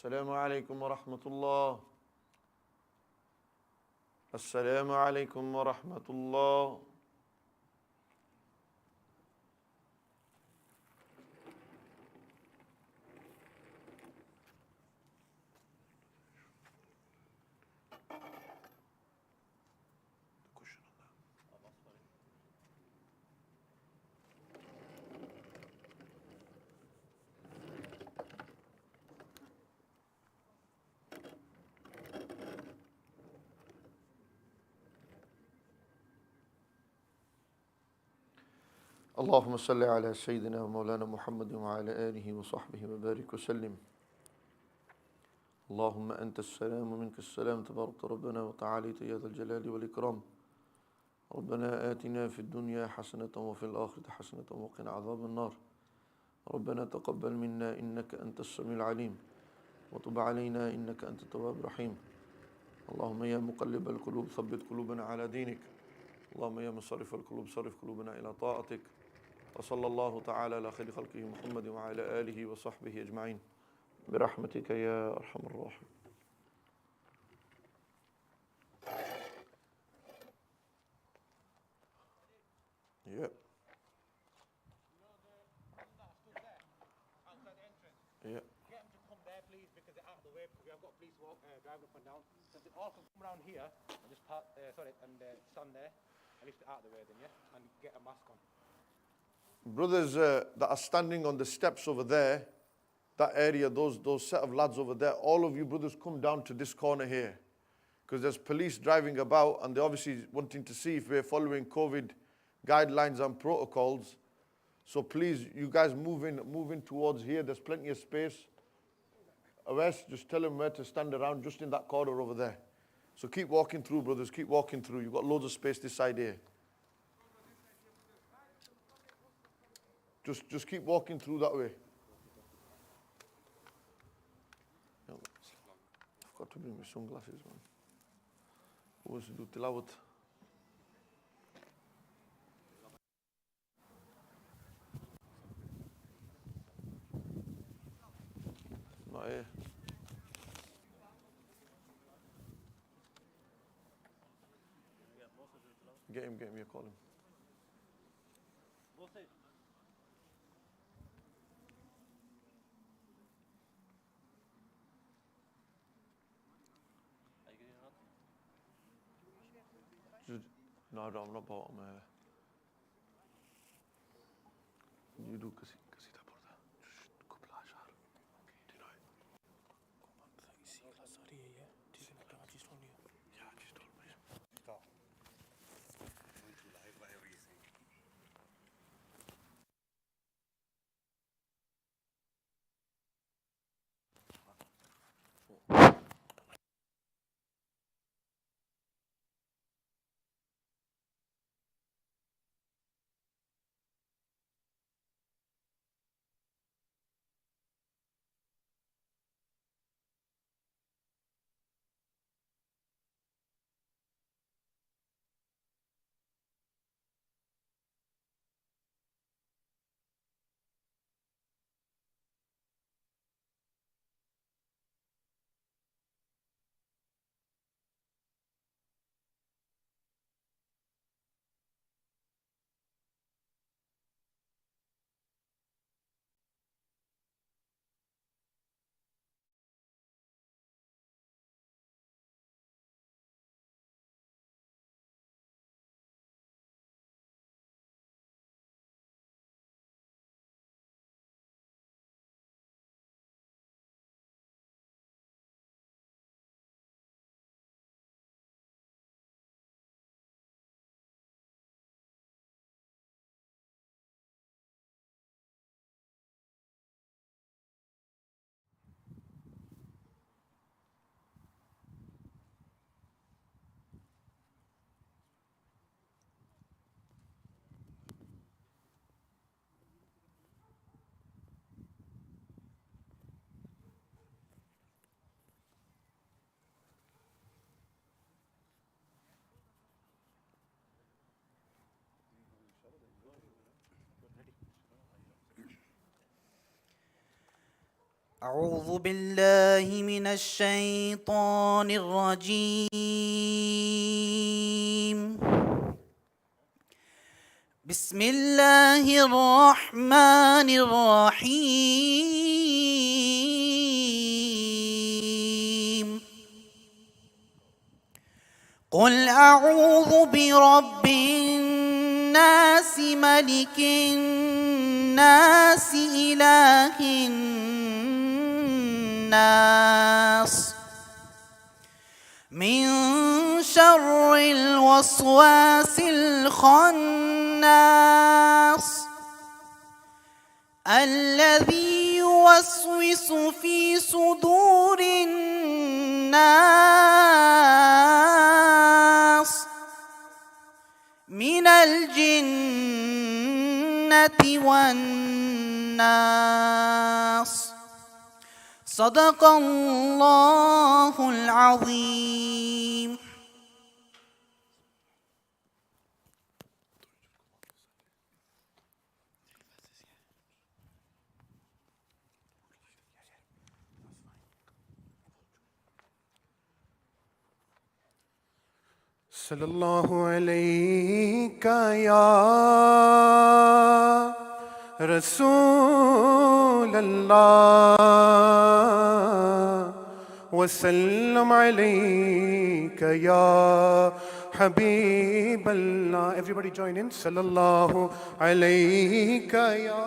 السلام عليكم ورحمة الله. السلام عليكم ورحمة الله. اللهم صل على سيدنا ومولانا محمد وعلى آله وصحبه وبارك وسلم. اللهم أنت السلام ومنك السلام تبارك ربنا وتعاليت يا ذا الجلال والإكرام. ربنا آتنا في الدنيا حسنة وفي الآخرة حسنة وقنا عذاب النار. ربنا تقبل منا إنك أنت السميع العليم وتب علينا إنك أنت التواب الرحيم. اللهم يا مقلب القلوب ثبت قلوبنا على دينك. اللهم يا مصرف القلوب صرف قلوبنا إلى طاعتك. وصلى الله تعالى على خير خلقه محمد وعلى آله وصحبه أجمعين برحمتك يا أرحم الراحمين. Yeah. Yeah. Get them to come there, please, because they're out of the way. Because we have got police driving up and down. So they all can come around here and just stand there, at least out of the way, then, yeah, and get a mask on. Brothers that are standing on the steps over there, that area, those set of lads over there, all of you brothers come down to this corner here, because there's police driving about and they're obviously wanting to see if we're following COVID guidelines and protocols. So please, you guys move in towards here. There's plenty of space. Awais, just tell them where to stand around, just in that corner over there. So keep walking through, brothers, keep walking through. You've got loads of space this side here. Just keep walking through that way. I've got to bring my sunglasses, man. Who wants to do tilawat? Not here. Get him, you call him. No, I'm not bottom. You do kasita porta. Kupla ashar. Do you know it? Yeah, she's told me. Stop. أعوذ بالله من الشيطان الرجيم. بسم الله الرحمن الرحيم. قل أعوذ برب الناس ملك الناس إله الناس من شر الوسواس الخناس الذي يوسوس في صدور الناس من الجنة والناس. صدق الله العظيم. सल्लल्लाहु अलैका या रसूल अल्लाह वसल्लम अलैका या हबीब अल्लाह. Everybody join in. सल्लल्लाहु अलैका या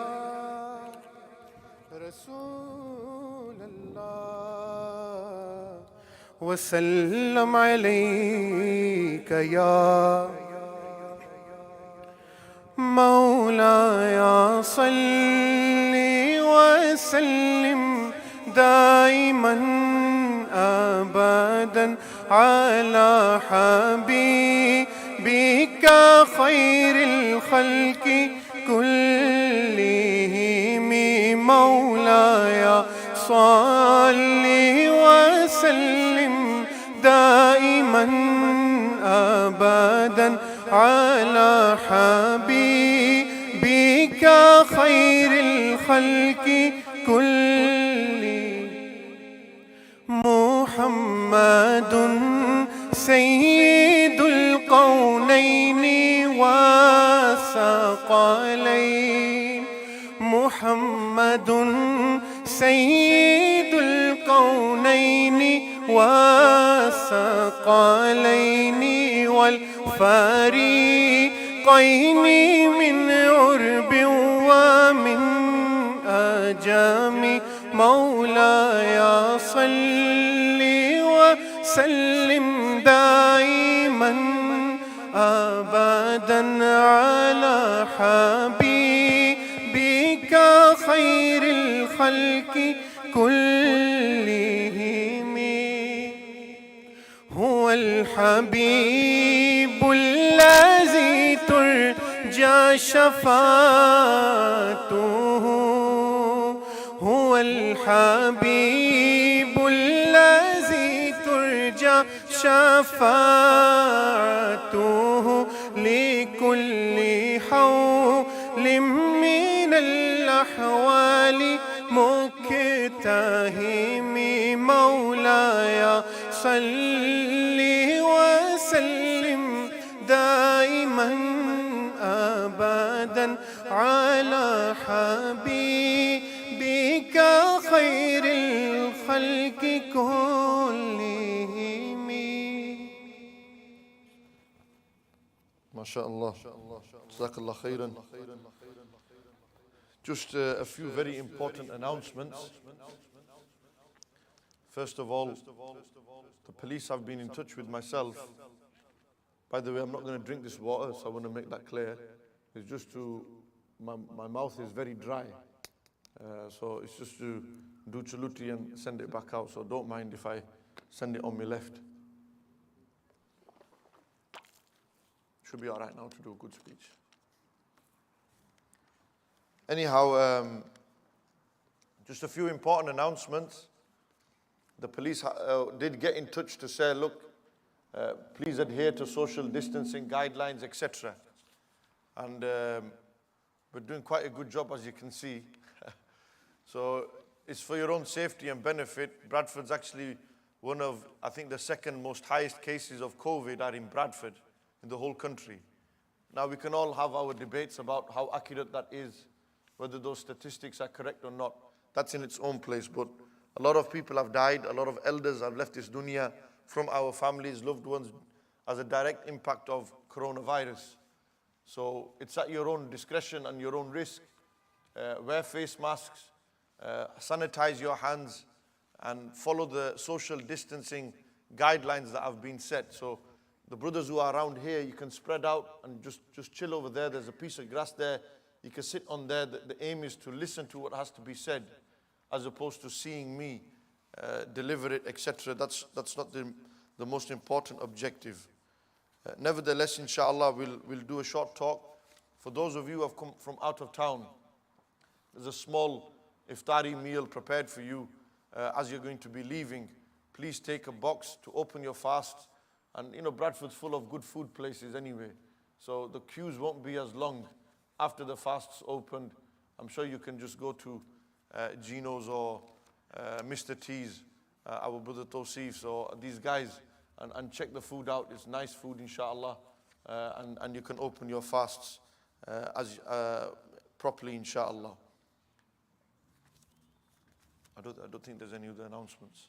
रसूल अल्लाह वसल्लम अलैका या मौलाया सल्ली वसल्लिम दाइमन अबदन अला हबीबिका खैरिल खल्क़ि कुल्लिहिम. मौलाया सल्ली वसल्लिम दाइमन अबदन अला हबीबिका खैरिल खल्क़ि कुल्ली. मुहम्मदुन सय्यिदुल कौनैनि वसक़लैन. मुहम्मदुन सय्यिदुल कौनैनि वसक़लैनि वल फ़रीक़ैनि मिन उर्बि व मिन अजमि. मौलाया सल्लि व सल्लिम दाइमन अबदन अला हबीबिका खैरिल खल्क़ि कुल्लिहिम. हुवल हबीबुल लज़ी तुरजा शफ़ाअतुहु. हुवल हबीबुल लज़ी तुरजा शफ़ाअतुहु लिकुल्लि हौलिम मिनल अहवालि मुक्तहिम. मौलाया सल्लि वसल्लिम दाइमन अबदन अला हबीबिका खैरिल खल्क़ि कुल्लिहिम. MashaAllah. Jazakallah khairan. Just a few very important announcements. First of all, the police have been in touch with myself. By the way, I'm not going to drink this water, so I want to make that clear. It's just my mouth is very dry. So it's just to do chaluti and send it back out. So don't mind if I send it on my left. Should be all right now to do a good speech. Anyhow, just a few important announcements. The police did get in touch to say, look, please adhere to social distancing guidelines, etc. And we're doing quite a good job, as you can see. So it's for your own safety and benefit. Bradford's actually one of, I think, the second most highest cases of COVID are in Bradford, in the whole country. Now, we can all have our debates about how accurate that is, whether those statistics are correct or not. That's in its own place. But a lot of people have died. A lot of elders have left this dunya from our families, loved ones, as a direct impact of coronavirus. So it's at your own discretion and your own risk. Wear face masks, sanitize your hands, and follow the social distancing guidelines that have been set. So the brothers who are around here, you can spread out and just chill over there. There's a piece of grass there. You can sit on there. The aim is to listen to what has to be said, as opposed to seeing me deliver it, etc. That's not the most important objective. Nevertheless, inshallah, we'll do a short talk. For those of you who have come from out of town, there's a small iftari meal prepared for you as you're going to be leaving. Please take a box to open your fast. And you know, Bradford's full of good food places anyway, so the queues won't be as long after the fast's opened. I'm sure you can just go to Gino's or Mr. T's, our brother Tawsif, or these guys, and check the food out. It's nice food, inshallah, and you can open your fasts properly, inshallah. I don't think there's any other announcements.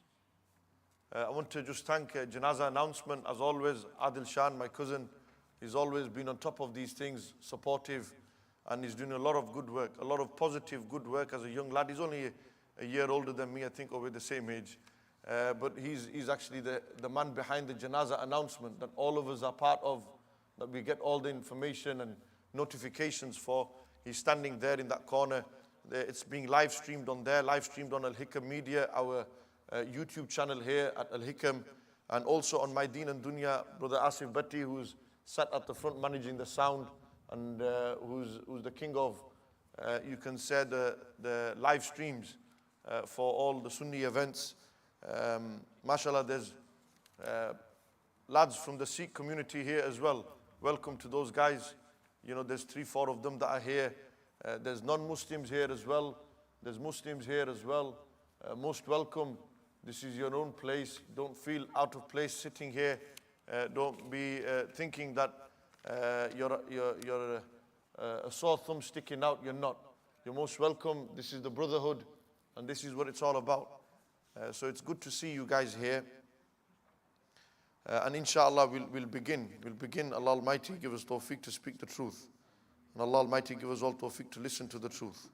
I want to just thank Janaza announcement, as always. Adil Shan, my cousin, he's always been on top of these things, supportive, and he's doing a lot of good work, a lot of positive good work as a young lad. He's only a year older than me, I think, or we're the same age. But he's actually the man behind the Janaza announcement that all of us are part of, that we get all the information and notifications for. He's standing there in that corner. It's being live streamed on there, live streamed on Al-Hikam Media, our YouTube channel here at Al-Hikam, and also on My Deen and Dunya, Brother Asim Bhatti, who's sat at the front managing the sound, and who's the king of, you can say, the live streams for all the Sunni events. MashaAllah, there's lads from the Sikh community here as well. Welcome to those guys. You know, there's 3-4 of them that are here. There's non-Muslims here as well. There's Muslims here as well. Most welcome. This is your own place. Don't feel out of place sitting here. Don't be thinking that you're a sore thumb sticking out. You're not. You're most welcome. This is the brotherhood, and this is what it's all about. So it's good to see you guys here. And inshallah, we'll begin. We'll begin. Allah Almighty give us tawfiq to speak the truth. And Allah Almighty give us all tawfiq to listen to the truth.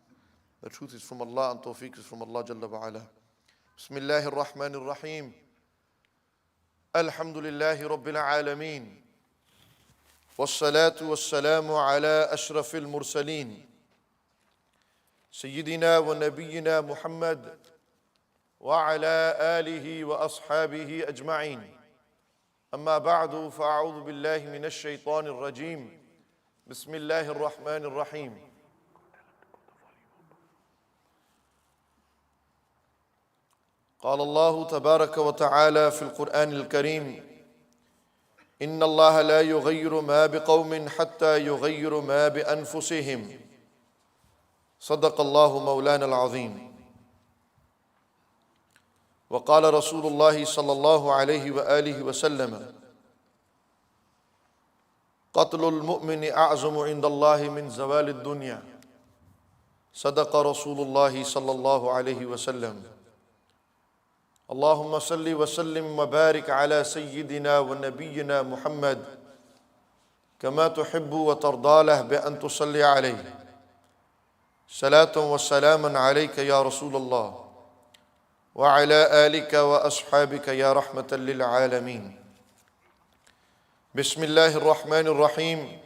The truth is from Allah, and tawfiq is from Allah Jalla wa'ala. Bismillahir Rahmanir Rahim. Alhamdulillahi Rabbil Alameen. Wassalatu wassalamu ala ashrafil mursaleen. Sayyidina wa nabiyyina Muhammad wa ala alihi wa ashabihi ajma'in. Amma ba'du, fa'a'udhu billahi minash shaytanir rajim. Bismillahir Rahmanir Rahim. قال الله تبارك وتعالى في القرآن الكريم إن الله لا يغير ما بقوم حتى يغيروا ما بأنفسهم صدق الله مولانا العظيم. وقال رسول الله صلى الله عليه وآله وسلم قتل المؤمن أعظم عند الله من زوال الدنيا صدق رسول الله صلى الله عليه وسلم. اللهم صل وسلم وبارك على سيدنا ونبينا محمد كما تحب وترضى له بأن تصلي عليه صلاة وسلاما عليك يا رسول الله وعلى آلك وأصحابك يا رحمة للعالمين. Bismillahir Rahmanir Rahim.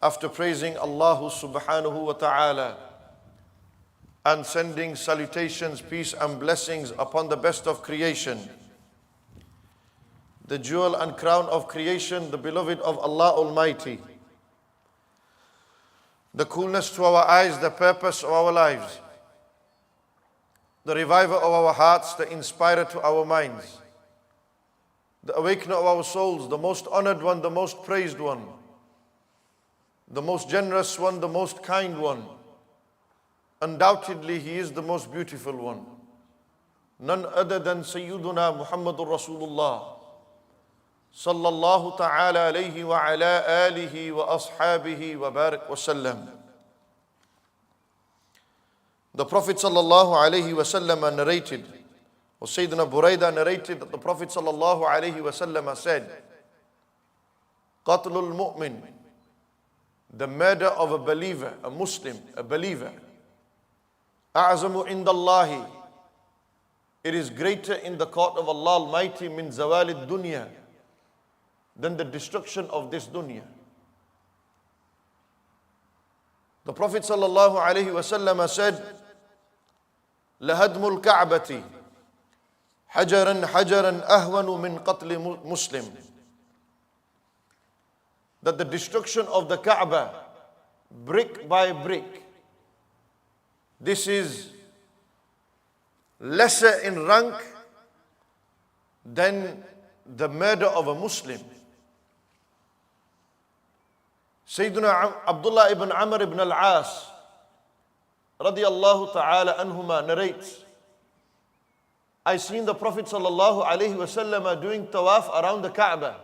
After praising Allah subhanahu wa ta'ala and sending salutations, peace and blessings upon the best of creation, the jewel and crown of creation, the beloved of Allah Almighty, the coolness to our eyes, the purpose of our lives, the reviver of our hearts, the inspirer to our minds, the awakener of our souls, the most honored one, the most praised one, the most generous one, the most kind one, undoubtedly He is the most beautiful one. None other than Sayyiduna Muhammadur Rasulullah sallallahu ta'ala alayhi wa ala alihi wa ashabihi wa barak wa sallam. The Prophet sallallahu alayhi wa sallam narrated, or Sayyidina Buraidah narrated that the Prophet sallallahu alayhi wa sallam said, Qatlul mu'min, the murder of a believer, a Muslim, a believer, a'zamu indallahi, it is greater in the court of Allah Almighty min zawalid dunya, than the destruction of this dunya. The Prophet sallallahu alaihi wasallam said, لهدم الكعبة حجرا حجرا أهون من قتل Muslim. That the destruction of the Kaaba, brick by brick, this is lesser in rank than the murder of a Muslim. Sayyidina Abdullah ibn Amr ibn al-As radiyallahu ta'ala anhuma narrates, I seen the Prophet sallallahu alayhi wasallam doing tawaf around the Kaaba.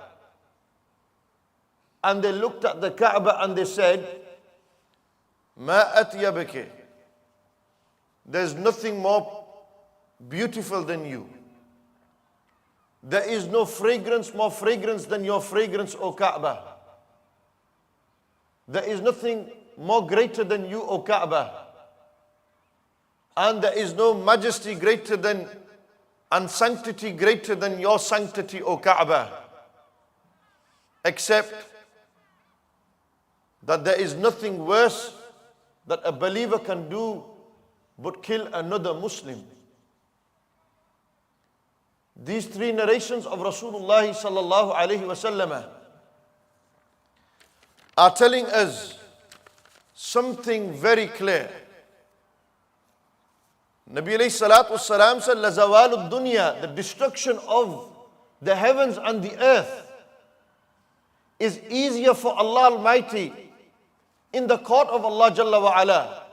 And they looked at the Kaaba and they said, Ma atyabaki, there's nothing more beautiful than you. There is no fragrance more fragrance than your fragrance, O Kaaba. There is nothing more greater than you, O Kaaba. And there is no majesty greater than, and sanctity greater than your sanctity, O Kaaba. Except that there is nothing worse that a believer can do but kill another Muslim. These three narrations of Rasulullah sallallahu alaihi wasallam are telling us something very clear. Nabi alayhi salatu wassalam said, لَزَوَالُ الدُّنْيَا, the destruction of the heavens and the earth is easier for Allah Almighty in the court of Allah Jalla wa Ala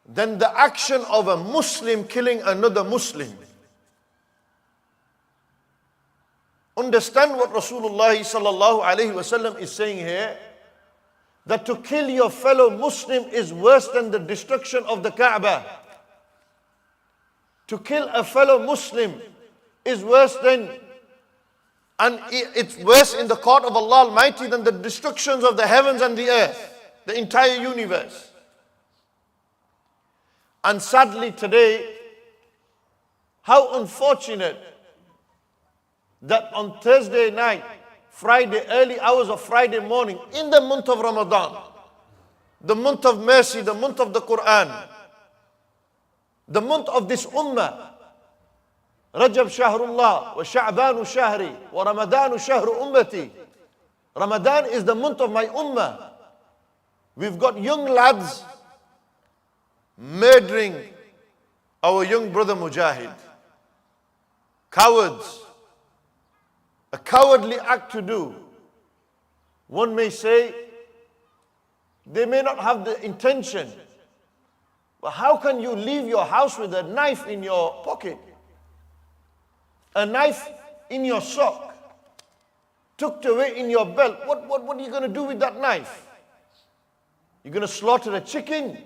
than the action of a Muslim killing another Muslim. Understand what Rasulullah sallallahu alayhi wasallam is saying here, that to kill your fellow Muslim is worse than the destruction of the Kaaba. To kill a fellow Muslim is worse than, and it's worse in the court of Allah Almighty than the destructions of the heavens and the earth, the entire universe. And sadly today, how unfortunate that on Thursday night, Friday, early hours of Friday morning, in the month of Ramadan, the month of mercy, the month of the Quran, the month of this ummah, Rajab Shahrullah, wa Sha'banu Shahri, wa Ramadanu Shahru Ummati. Ramadan is the month of my ummah. We've got young lads murdering our young brother Mujahid. Cowards. A cowardly act to do. One may say, they may not have the intention, but how can you leave your house with a knife in your pocket? A knife in your sock, tucked away in your belt. What are you going to do with that knife? You're going to slaughter a chicken?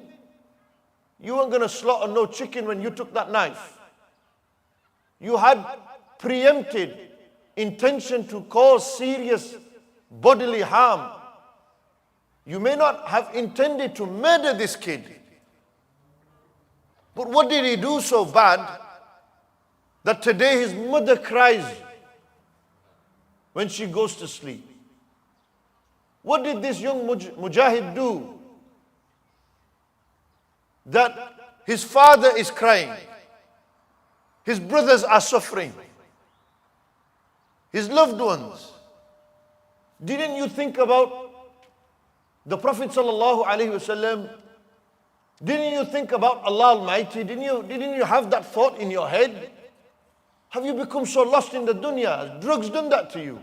You weren't going to slaughter no chicken when you took that knife. You had preempted intention to cause serious bodily harm. You may not have intended to murder this kid. But what did he do so bad that today his mother cries when she goes to sleep? What did this young Mujahid do that his father is crying, his brothers are suffering, his loved ones? Didn't you think about the Prophet sallallahu alaihi wasallam? Didn't you think about Allah Almighty? Didn't you have that thought in your head? Have you become so lost in the dunya? Has drugs done that to you?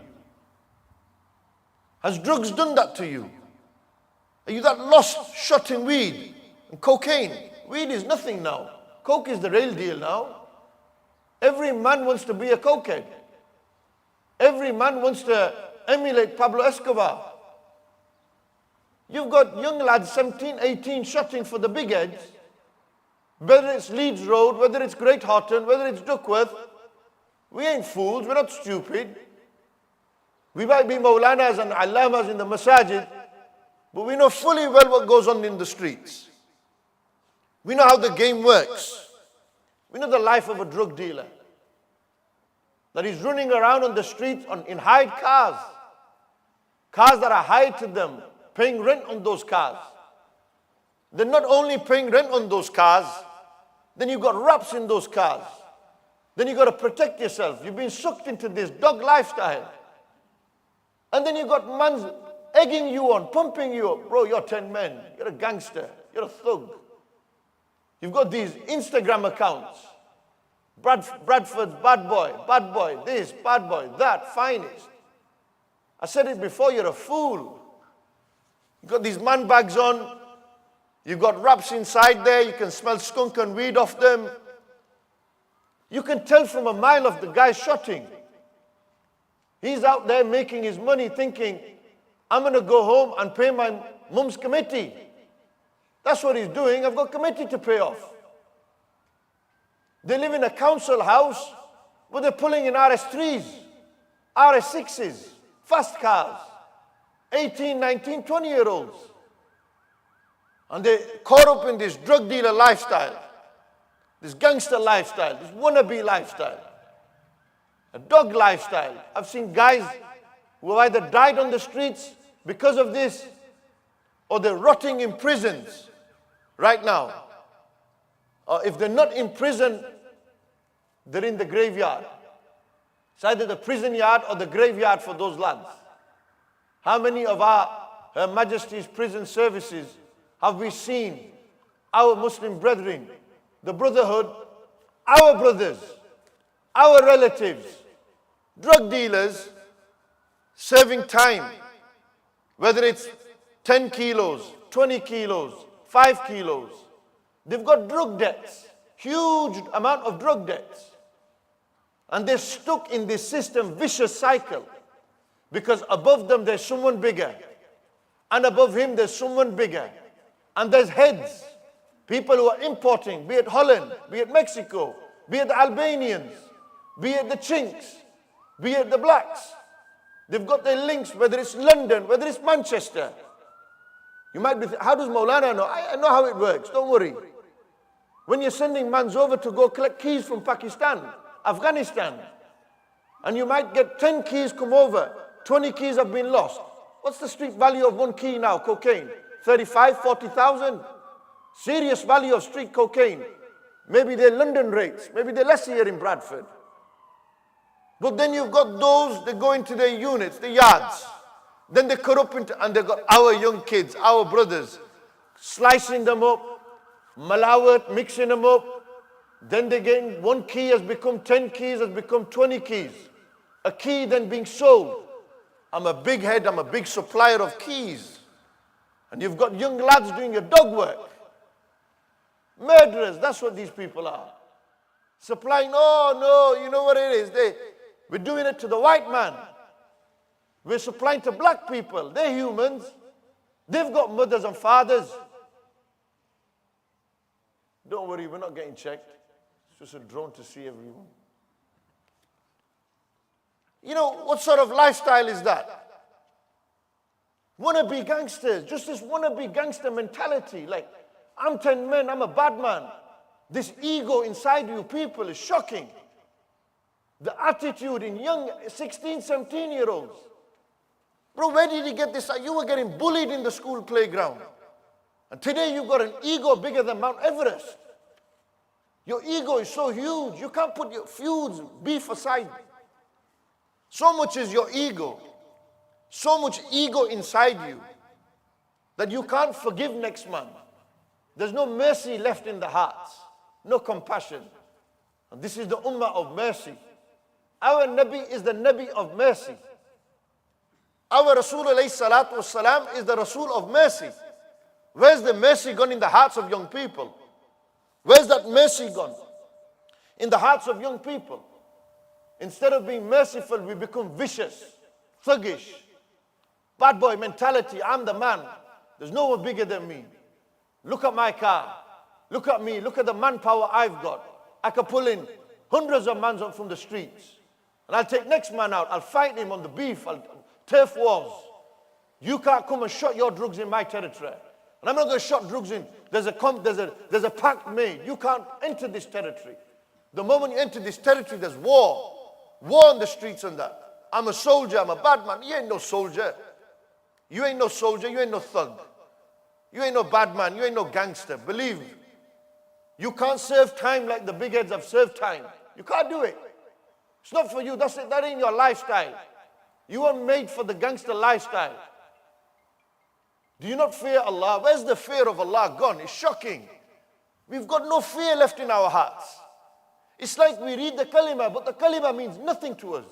Has drugs done that to you? Are you that lost, shot in weed and cocaine? Weed is nothing now. Coke is the real deal now. Every man wants to be a cokehead. Every man wants to emulate Pablo Escobar. You've got young lads, 17, 18, shotting for the big heads. Whether it's Leeds Road, whether it's Great Horton, whether it's Duckworth. We ain't fools, we're not stupid. We might be Maulanas and Allamas in the masajid, but we know fully well what goes on in the streets. We know how the game works. We know the life of a drug dealer. That he's running around on the streets in hired cars. Cars that are hired to them, paying rent on those cars. They're not only paying rent on those cars, then you've got raps in those cars. Then you've got to protect yourself. You've been sucked into this dog lifestyle. And then you've got mans egging you on, pumping you up. Bro, you're 10 men. You're a gangster. You're a thug. You've got these Instagram accounts. Bradford's bad boy, this, bad boy, that, finest. I said it before, you're a fool. You've got these man bags on. You've got wraps inside there. You can smell skunk and weed off them. You can tell from a mile of the guy shotting. He's out there making his money thinking, I'm going to go home and pay my mum's committee. That's what he's doing. I've got committee to pay off. They live in a council house, but they're pulling in RS3s, RS6s, fast cars, 18, 19, 20-year-olds. And they're caught up in this drug dealer lifestyle, this gangster lifestyle, this wannabe lifestyle, a dog lifestyle. I've seen guys who have either died on the streets because of this, or they're rotting in prisons right now. Or if they're not in prison, they're in the graveyard. It's either the prison yard or the graveyard for those lads. How many of Her Majesty's prison services have we seen our Muslim brethren, the brotherhood, our brothers, our relatives, drug dealers, serving time, whether it's 10 kilos, 20 kilos, 5 kilos. They've got drug debts, huge amount of drug debts. And they're stuck in this system, vicious cycle. Because above them there's someone bigger. And above him there's someone bigger. And there's heads. People who are importing, be it Holland, be it Mexico, be it the Albanians, be it the Chinks, be it the blacks. They've got their links, whether it's London, whether it's Manchester. You might be how does Maulana know? I know how it works, don't worry. When you're sending mans over to go collect keys from Pakistan, Afghanistan, and you might get 10 keys come over, 20 keys have been lost. What's the street value of one key now, cocaine? 35, 40,000? Serious value of street cocaine. Maybe they're London rates, maybe they're less here in Bradford. But then you've got those that go into their units, the yards. Then they cut up into, and they've got our young kids, our brothers, slicing them up, malawat, mixing them up. Then they get one key has become 10 keys, has become 20 keys. A key then being sold. I'm a big head, I'm a big supplier of keys. And you've got young lads doing your dog work. Murderers, that's what these people are. Supplying, oh no, you know what it is? We're doing it to the white man. We're supplying to black people. They're humans. They've got mothers and fathers. Don't worry, we're not getting checked. It's just a drone to see everyone. You know, what sort of lifestyle is that? Wannabe gangsters, just this wannabe gangster mentality. Like, I'm 10 men, I'm a bad man. This ego inside you people is shocking. The attitude in young 16, 17-year-olds. Bro, where did you get this? You were getting bullied in the school playground. And today you've got an ego bigger than Mount Everest. Your ego is so huge, you can't put your feuds, beef aside. So much is your ego. So much ego inside you that you can't forgive next man. There's no mercy left in the hearts. No compassion. And this is the ummah of mercy. Our Nabi is the Nabi of mercy. Our Rasul alayhi salatu wasalam is the Rasul of mercy. Where's the mercy gone in the hearts of young people? that mercy gone in the hearts of young people? Instead of being merciful, we become vicious, thuggish, bad boy mentality. I'm the man. There's no one bigger than me. Look at my car. Look at me. Look at the manpower I've got. I can pull in hundreds of men from the streets. And I'll take next man out. I'll fight him on the beef. I'll turf wars. You can't come and shot your drugs in my territory. And I'm not going to shot drugs in. There's a pact made. You can't enter this territory. The moment you enter this territory, there's war. War on the streets and that. I'm a soldier. I'm a bad man. You ain't no soldier. You ain't no soldier. You ain't no thug. You ain't no bad man. You ain't no gangster. Believe me. You can't serve time like the big heads have served time. You can't do it. It's not for you. That's it. That ain't your lifestyle. You weren't made for the gangster lifestyle. Do you not fear Allah? Where's the fear of Allah gone? It's shocking. We've got no fear left in our hearts. It's like we read the kalima, but the kalima means nothing to us.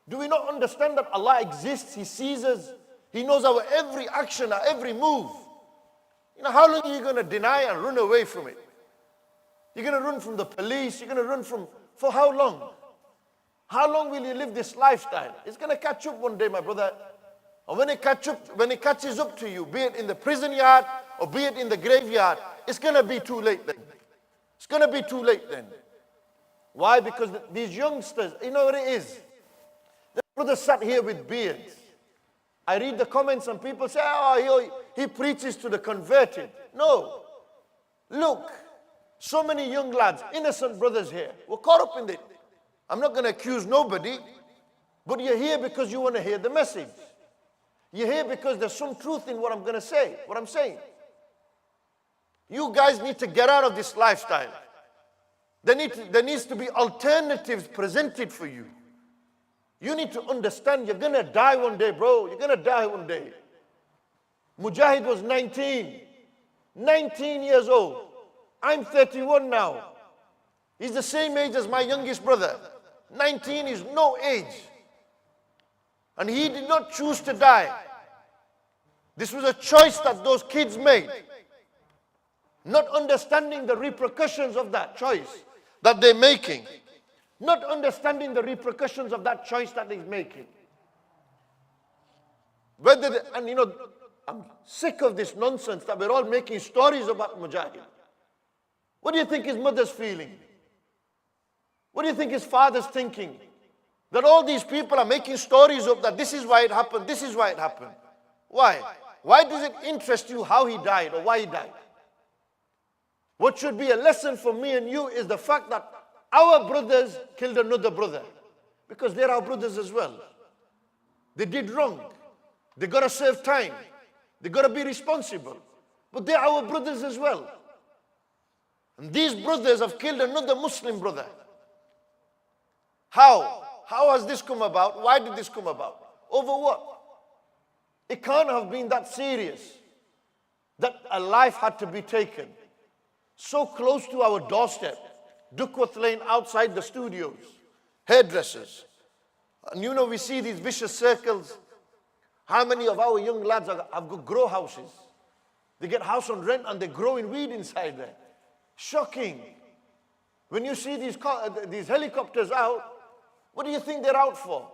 Do we not understand that Allah exists? He sees us. He knows our every action, our every move. You know, how long are you going to deny and run away from it? You're going to run from the police. You're going to run for how long? How long will you live this lifestyle? It's going to catch up one day, my brother. And when it catches up to you, be it in the prison yard or be it in the graveyard, it's going to be too late then. It's going to be too late then. Why? Because these youngsters, you know what it is? The brother sat here with beards. I read the comments and people say, oh, he preaches to the converted. No. Look, so many young lads, innocent brothers here, were caught up in it. I'm not going to accuse nobody, but you're here because you want to hear the message. You're here because there's some truth in what I'm going to say, what I'm saying. You guys need to get out of this lifestyle. There needs to be alternatives presented for you. You need to understand you're going to die one day, bro. You're going to die one day. Mujahid was 19. 19 years old. I'm 31 now. He's the same age as my youngest brother. 19 is no age. And he did not choose to die. This was a choice that those kids made. Not understanding the repercussions of that choice that they're making. Not understanding the repercussions of that choice that they're making. And you know, I'm sick of this nonsense that we're all making stories about Mujahid. What do you think his mother's feeling? What do you think his father's thinking? That all these people are making stories of that this is why it happened, this is why it happened. Why? Why does it interest you how he died or why he died? What should be a lesson for me and you is the fact that our brothers killed another brother. Because they're our brothers as well. They did wrong. They got to serve time. They got to be responsible. But they're our brothers as well. And these brothers have killed another Muslim brother. How? How has this come about? Why did this come about? Over what? It can't have been that serious that a life had to be taken. So close to our doorstep. Duckworth Lane outside the studios. Hairdressers. And you know, we see these vicious circles. How many of our young lads have got grow houses? They get house on rent and they're growing weed inside there. Shocking. When you see these helicopters out, what do you think they're out for?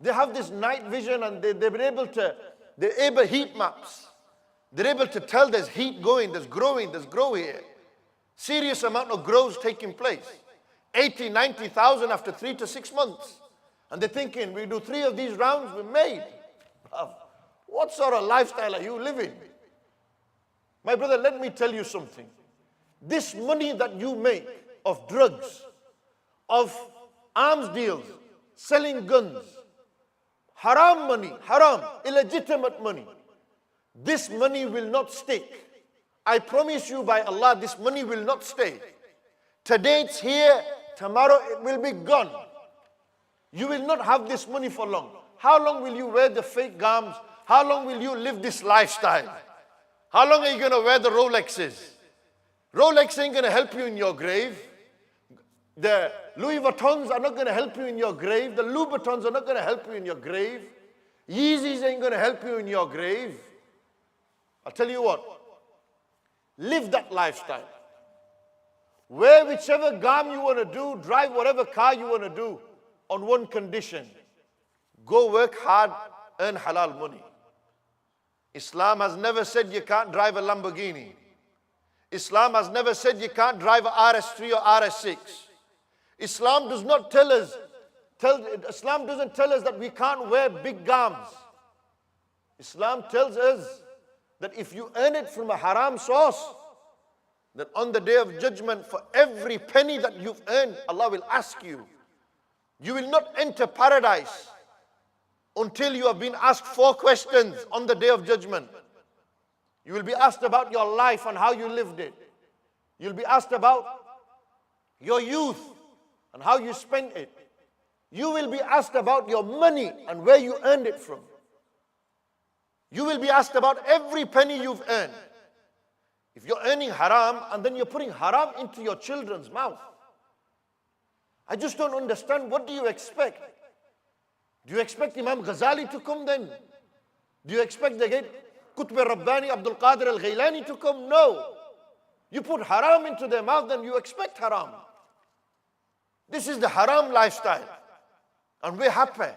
They have this night vision and they've been able to, they're able heat maps. They're able to tell there's heat going, there's grow here. Serious amount of growth taking place. 80, 90,000 after 3 to 6 months. And they're thinking, we do 3 of these rounds, we're made. What sort of lifestyle are you living? My brother, let me tell you something. This money that you make of drugs, of arms deals, selling guns, haram money, haram, illegitimate money. This money will not stick. I promise you by Allah, this money will not stay. Today it's here, tomorrow it will be gone. You will not have this money for long. How long will you wear the fake garments? How long will you live this lifestyle? How long are you going to wear the Rolexes? Rolex ain't going to help you in your grave. The Louis Vuittons are not going to help you in your grave. The Louboutins are not going to help you in your grave. Yeezys ain't going to help you in your grave. I'll tell you what. Live that lifestyle. Wear whichever garm you want to do, drive whatever car you want to do, on one condition. Go work hard, earn halal money. Islam has never said you can't drive a Lamborghini. Islam has never said you can't drive a RS3 or RS6. Islam does not tell us, Islam doesn't tell us that we can't wear big garments. Islam tells us that if you earn it from a haram source, that on the day of judgment, for every penny that you've earned, Allah will ask you. You will not enter paradise until you have been asked 4 questions on the day of judgment. You will be asked about your life and how you lived it. You'll be asked about your youth and how you spent it. You will be asked about your money and where you earned it from. You will be asked about every penny you've earned. If you're earning haram and then you're putting haram into your children's mouth, I just don't understand. What do you expect? Do you expect Imam Ghazali to come then? Do you expect the great Qutb Rabbani, Abdul Qadir al-Ghailani to come? No. You put haram into their mouth, then you expect haram. This is the haram lifestyle. And we're happy.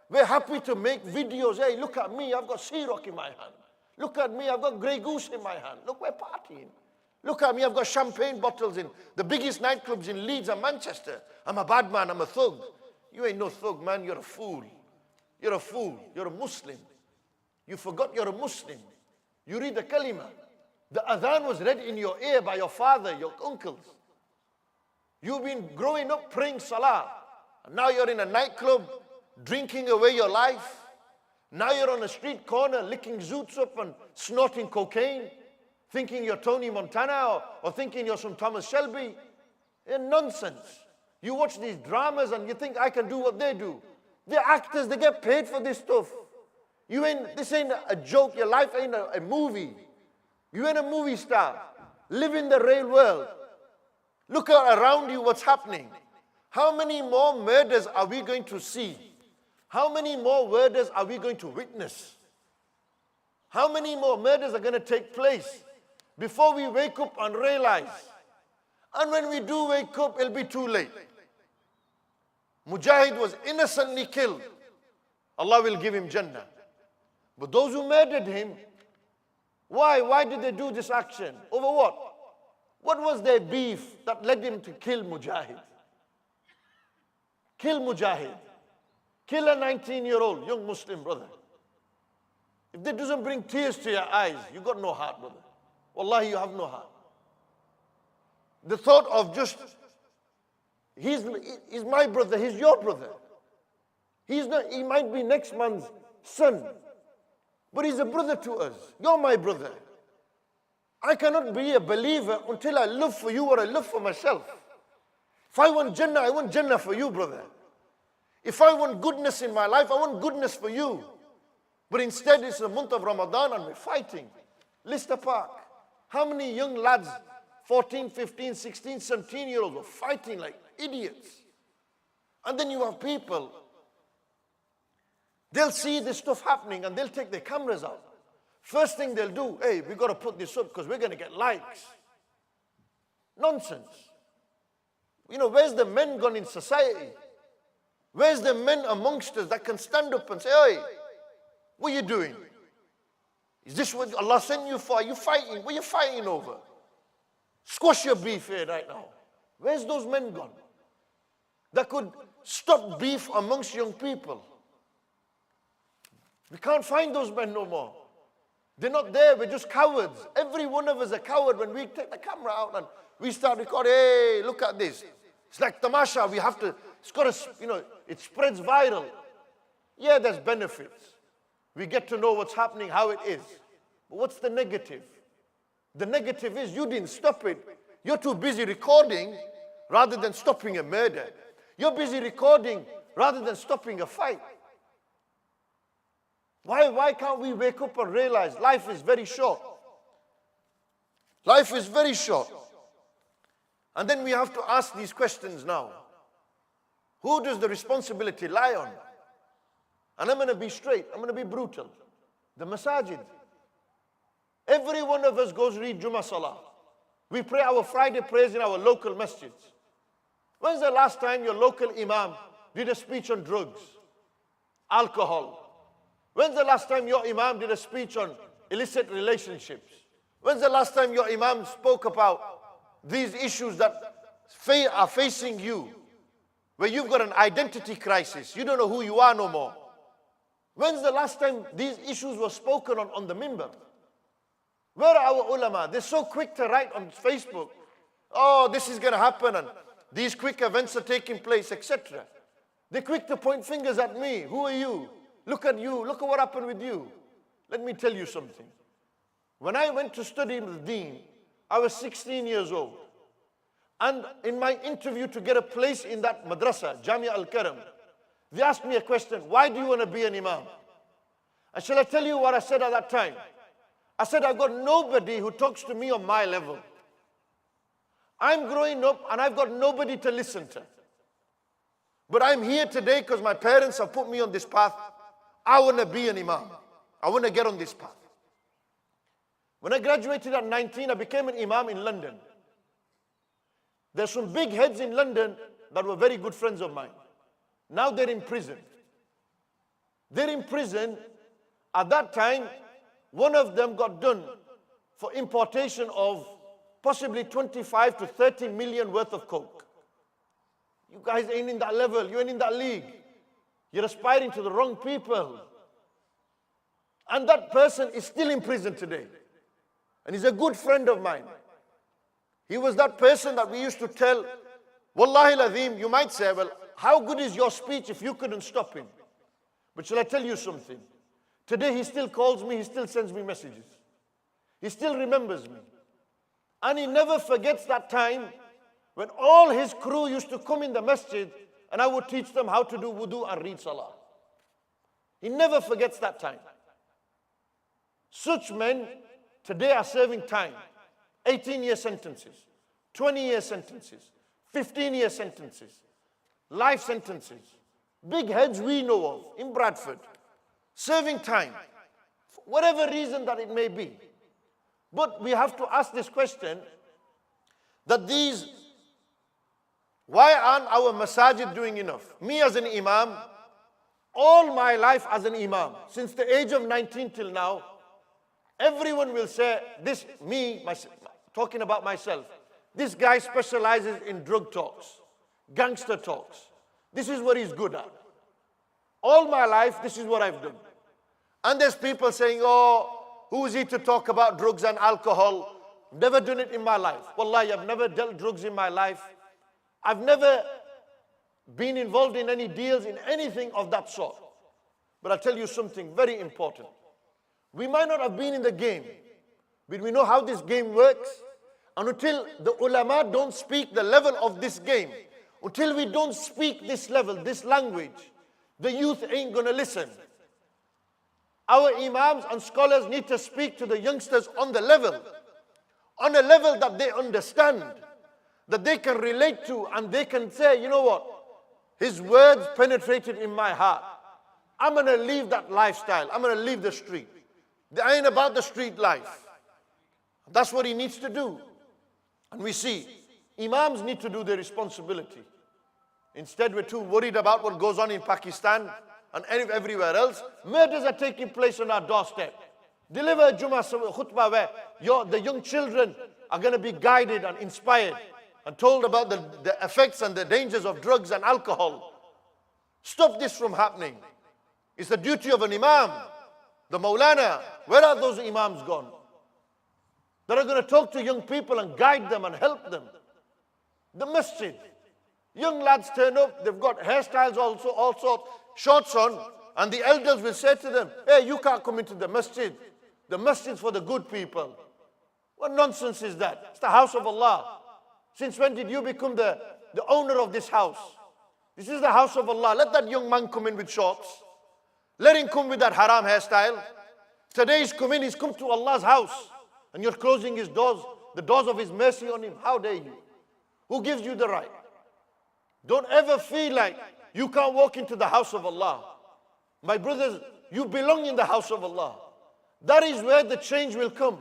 We're happy to make videos. Hey, look at me, I've got sea rock in my hand. Look at me, I've got Grey Goose in my hand. Look, we're partying. Look at me, I've got champagne bottles in the biggest nightclubs in Leeds and Manchester. I'm a bad man, I'm a thug. You ain't no thug, man, you're a fool. You're a fool, you're a Muslim. You forgot you're a Muslim. You read the kalima. The adhan was read in your ear by your father, your uncles. You've been growing up praying salah. And now you're in a nightclub, drinking away your life. Now you're on a street corner, licking zoots up and snorting cocaine, thinking you're Tony Montana or thinking you're some Thomas Shelby. Nonsense. You watch these dramas and you think I can do what they do. They're actors, they get paid for this stuff. This ain't a joke, your life ain't a movie. You ain't a movie star. Live in the real world. Look around you what's happening. How many more murders are we going to see? How many more murders are we going to witness? How many more murders are going to take place before we wake up and realize? And when we do wake up, it'll be too late. Mujahid was innocently killed. Allah will give him Jannah. But those who murdered him, why? Why did they do this action? Over what? What was their beef that led him to kill Mujahid? Kill Mujahid. Kill a 19-year-old young Muslim brother. If that doesn't bring tears to your eyes, you got no heart, brother. Wallahi, you have no heart. The thought of just, he's my brother, he's your brother. He might be next man's son, but he's a brother to us. You're my brother. I cannot be a believer until I live for you or I live for myself. If I want Jannah for you, brother. If I want goodness in my life, I want goodness for you. But instead, it's the month of Ramadan and we're fighting. Lister Park. How many young lads, 14, 15, 16, 17-year-olds, were fighting like idiots? And then you have people, they'll see this stuff happening and they'll take their cameras out. First thing they'll do, hey, we got to put this up because we're going to get likes. Nonsense. Where's the men gone in society? Where's the men amongst us that can stand up and say, hey, what are you doing? Is this what Allah sent you for? Are you fighting? What are you fighting over? Squash your beef here right now. Where's those men gone? That could stop beef amongst young people. We can't find those men no more. They're not there, we're just cowards. Every one of us is a coward when we take the camera out and we start recording, hey, look at this. It's like tamasha, we have to, it's got to, it spreads viral. Yeah, there's benefits. We get to know what's happening, how it is. But what's the negative? The negative is you didn't stop it. You're too busy recording rather than stopping a murder. You're busy recording rather than stopping a fight. Why can't we wake up and realize life is very short? Life is very short. And then we have to ask these questions now. Who does the responsibility lie on? And I'm going to be straight, I'm going to be brutal. The masajid. Every one of us goes read Jummah Salah. We pray our Friday prayers in our local masjids. When's the last time your local imam did a speech on drugs, alcohol? When's the last time your imam did a speech on illicit relationships? When's the last time your imam spoke about these issues that are facing you, where you've got an identity crisis, you don't know who you are no more? When's the last time these issues were spoken on the minbar? Where are our ulama? They're so quick to write on Facebook, oh, this is going to happen, and these quick events are taking place, etc. They're quick to point fingers at me. Who are you? Look at you. Look at what happened with you. Let me tell you something. When I went to study the deen, I was 16 years old. And in my interview to get a place in that madrasa, Jamia Al-Karam, they asked me a question, why do you want to be an imam? And shall I tell you what I said at that time? I said, I've got nobody who talks to me on my level. I'm growing up and I've got nobody to listen to. But I'm here today because my parents have put me on this path. I want to be an imam. I want to get on this path. When I graduated at 19, I became an imam in London. There's some big heads in London that were very good friends of mine. Now they're in prison. They're in prison. At that time, one of them got done for importation of possibly 25 to 30 million worth of coke. You guys ain't in that level. You ain't in that league. You're aspiring to the wrong people. And that person is still in prison today. And he's a good friend of mine. He was that person that we used to tell, Wallahi al-Azim, you might say, well, how good is your speech if you couldn't stop him? But shall I tell you something? Today he still calls me, he still sends me messages. He still remembers me. And he never forgets that time when all his crew used to come in the masjid and I would teach them how to do wudu and read salah. He never forgets that time. Such men today are serving time. 18-year sentences, 20-year sentences, 15-year sentences, life sentences. Big heads we know of in Bradford, serving time, for whatever reason that it may be. But we have to ask this question, that why aren't our masajid doing enough? Me as an imam, all my life as an imam, since the age of 19 till now, everyone will say, talking about myself, this guy specializes in drug talks, gangster talks. This is what he's good at. All my life, this is what I've done. And there's people saying, oh, who is he to talk about drugs and alcohol? Never done it in my life. Wallahi, I've never dealt drugs in my life. I've never been involved in any deals, in anything of that sort. But I'll tell you something very important. We might not have been in the game, but we know how this game works. And until the ulama don't speak the level of this game, until we don't speak this level, this language, the youth ain't going to listen. Our imams and scholars need to speak to the youngsters on the level, on a level that they understand, that they can relate to, and they can say, you know what, his words penetrated in my heart. I'm going to leave that lifestyle. I'm going to leave the street. I ain't about the street life. That's what he needs to do. And we see, imams need to do their responsibility. Instead, we're too worried about what goes on in Pakistan and everywhere else. Murders are taking place on our doorstep. Deliver a Jummah khutbah where the young children are going to be guided and inspired and told about the effects and the dangers of drugs and alcohol. Stop this from happening. It's the duty of an imam, the Maulana. Where are those imams gone? That are going to talk to young people and guide them and help them. The masjid. Young lads turn up, they've got hairstyles also, all sorts, shorts on, and the elders will say to them, hey, you can't come into the masjid. The masjid's for the good people. What nonsense is that? It's the house of Allah. Since when did you become the owner of this house? This is the house of Allah. Let that young man come in with shorts. Let him come with that haram hairstyle. Today he's come in, he's come to Allah's house. And you're closing his doors, the doors of his mercy on him. How dare you? Who gives you the right? Don't ever feel like you can't walk into the house of Allah. My brothers, you belong in the house of Allah. That is where the change will come.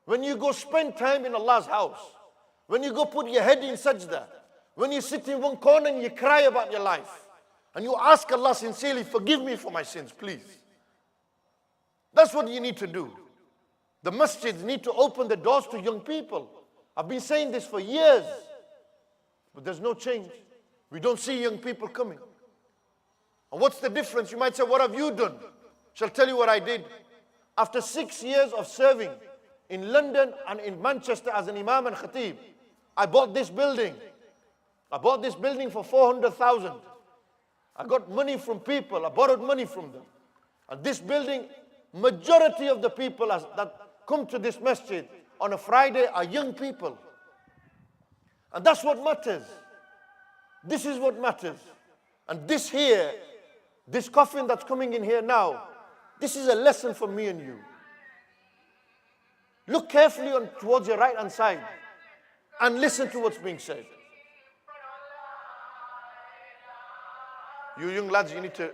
When you go spend time in Allah's house, when you go put your head in sajda, when you sit in one corner and you cry about your life, and you ask Allah sincerely, forgive me for my sins, please. That's what you need to do. The masjids need to open the doors to young people. I've been saying this for years, but there's no change. We don't see young people coming. And what's the difference? You might say, what have you done? Shall tell you what I did. After 6 years of serving in London and in Manchester as an Imam and Khatib, I bought this building. I bought this building for 400,000. I got money from people. I borrowed money from them. And this building, majority of the people that come to this masjid on a Friday are young people. And that's what matters. This is what matters. And this here, this coffin that's coming in here now, this is a lesson for me and you. Look carefully towards your right hand side and listen to what's being said. You young lads, you need to...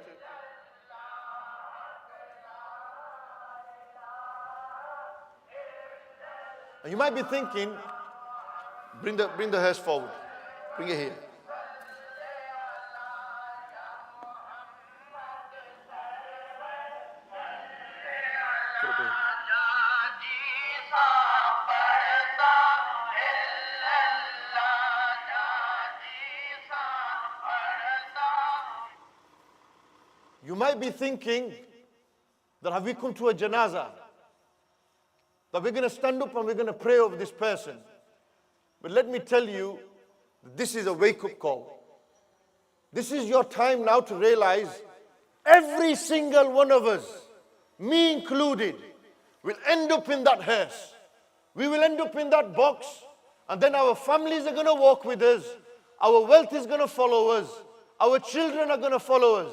And you might be thinking, bring the hearse forward. Bring it here. Put it there. You might be thinking that have we come to a janaza? That we're going to stand up and we're going to pray over this person. But let me tell you, this is a wake-up call. This is your time now to realize every single one of us, me included, will end up in that hearse. We will end up in that box, and then our families are going to walk with us. Our wealth is going to follow us. Our children are going to follow us.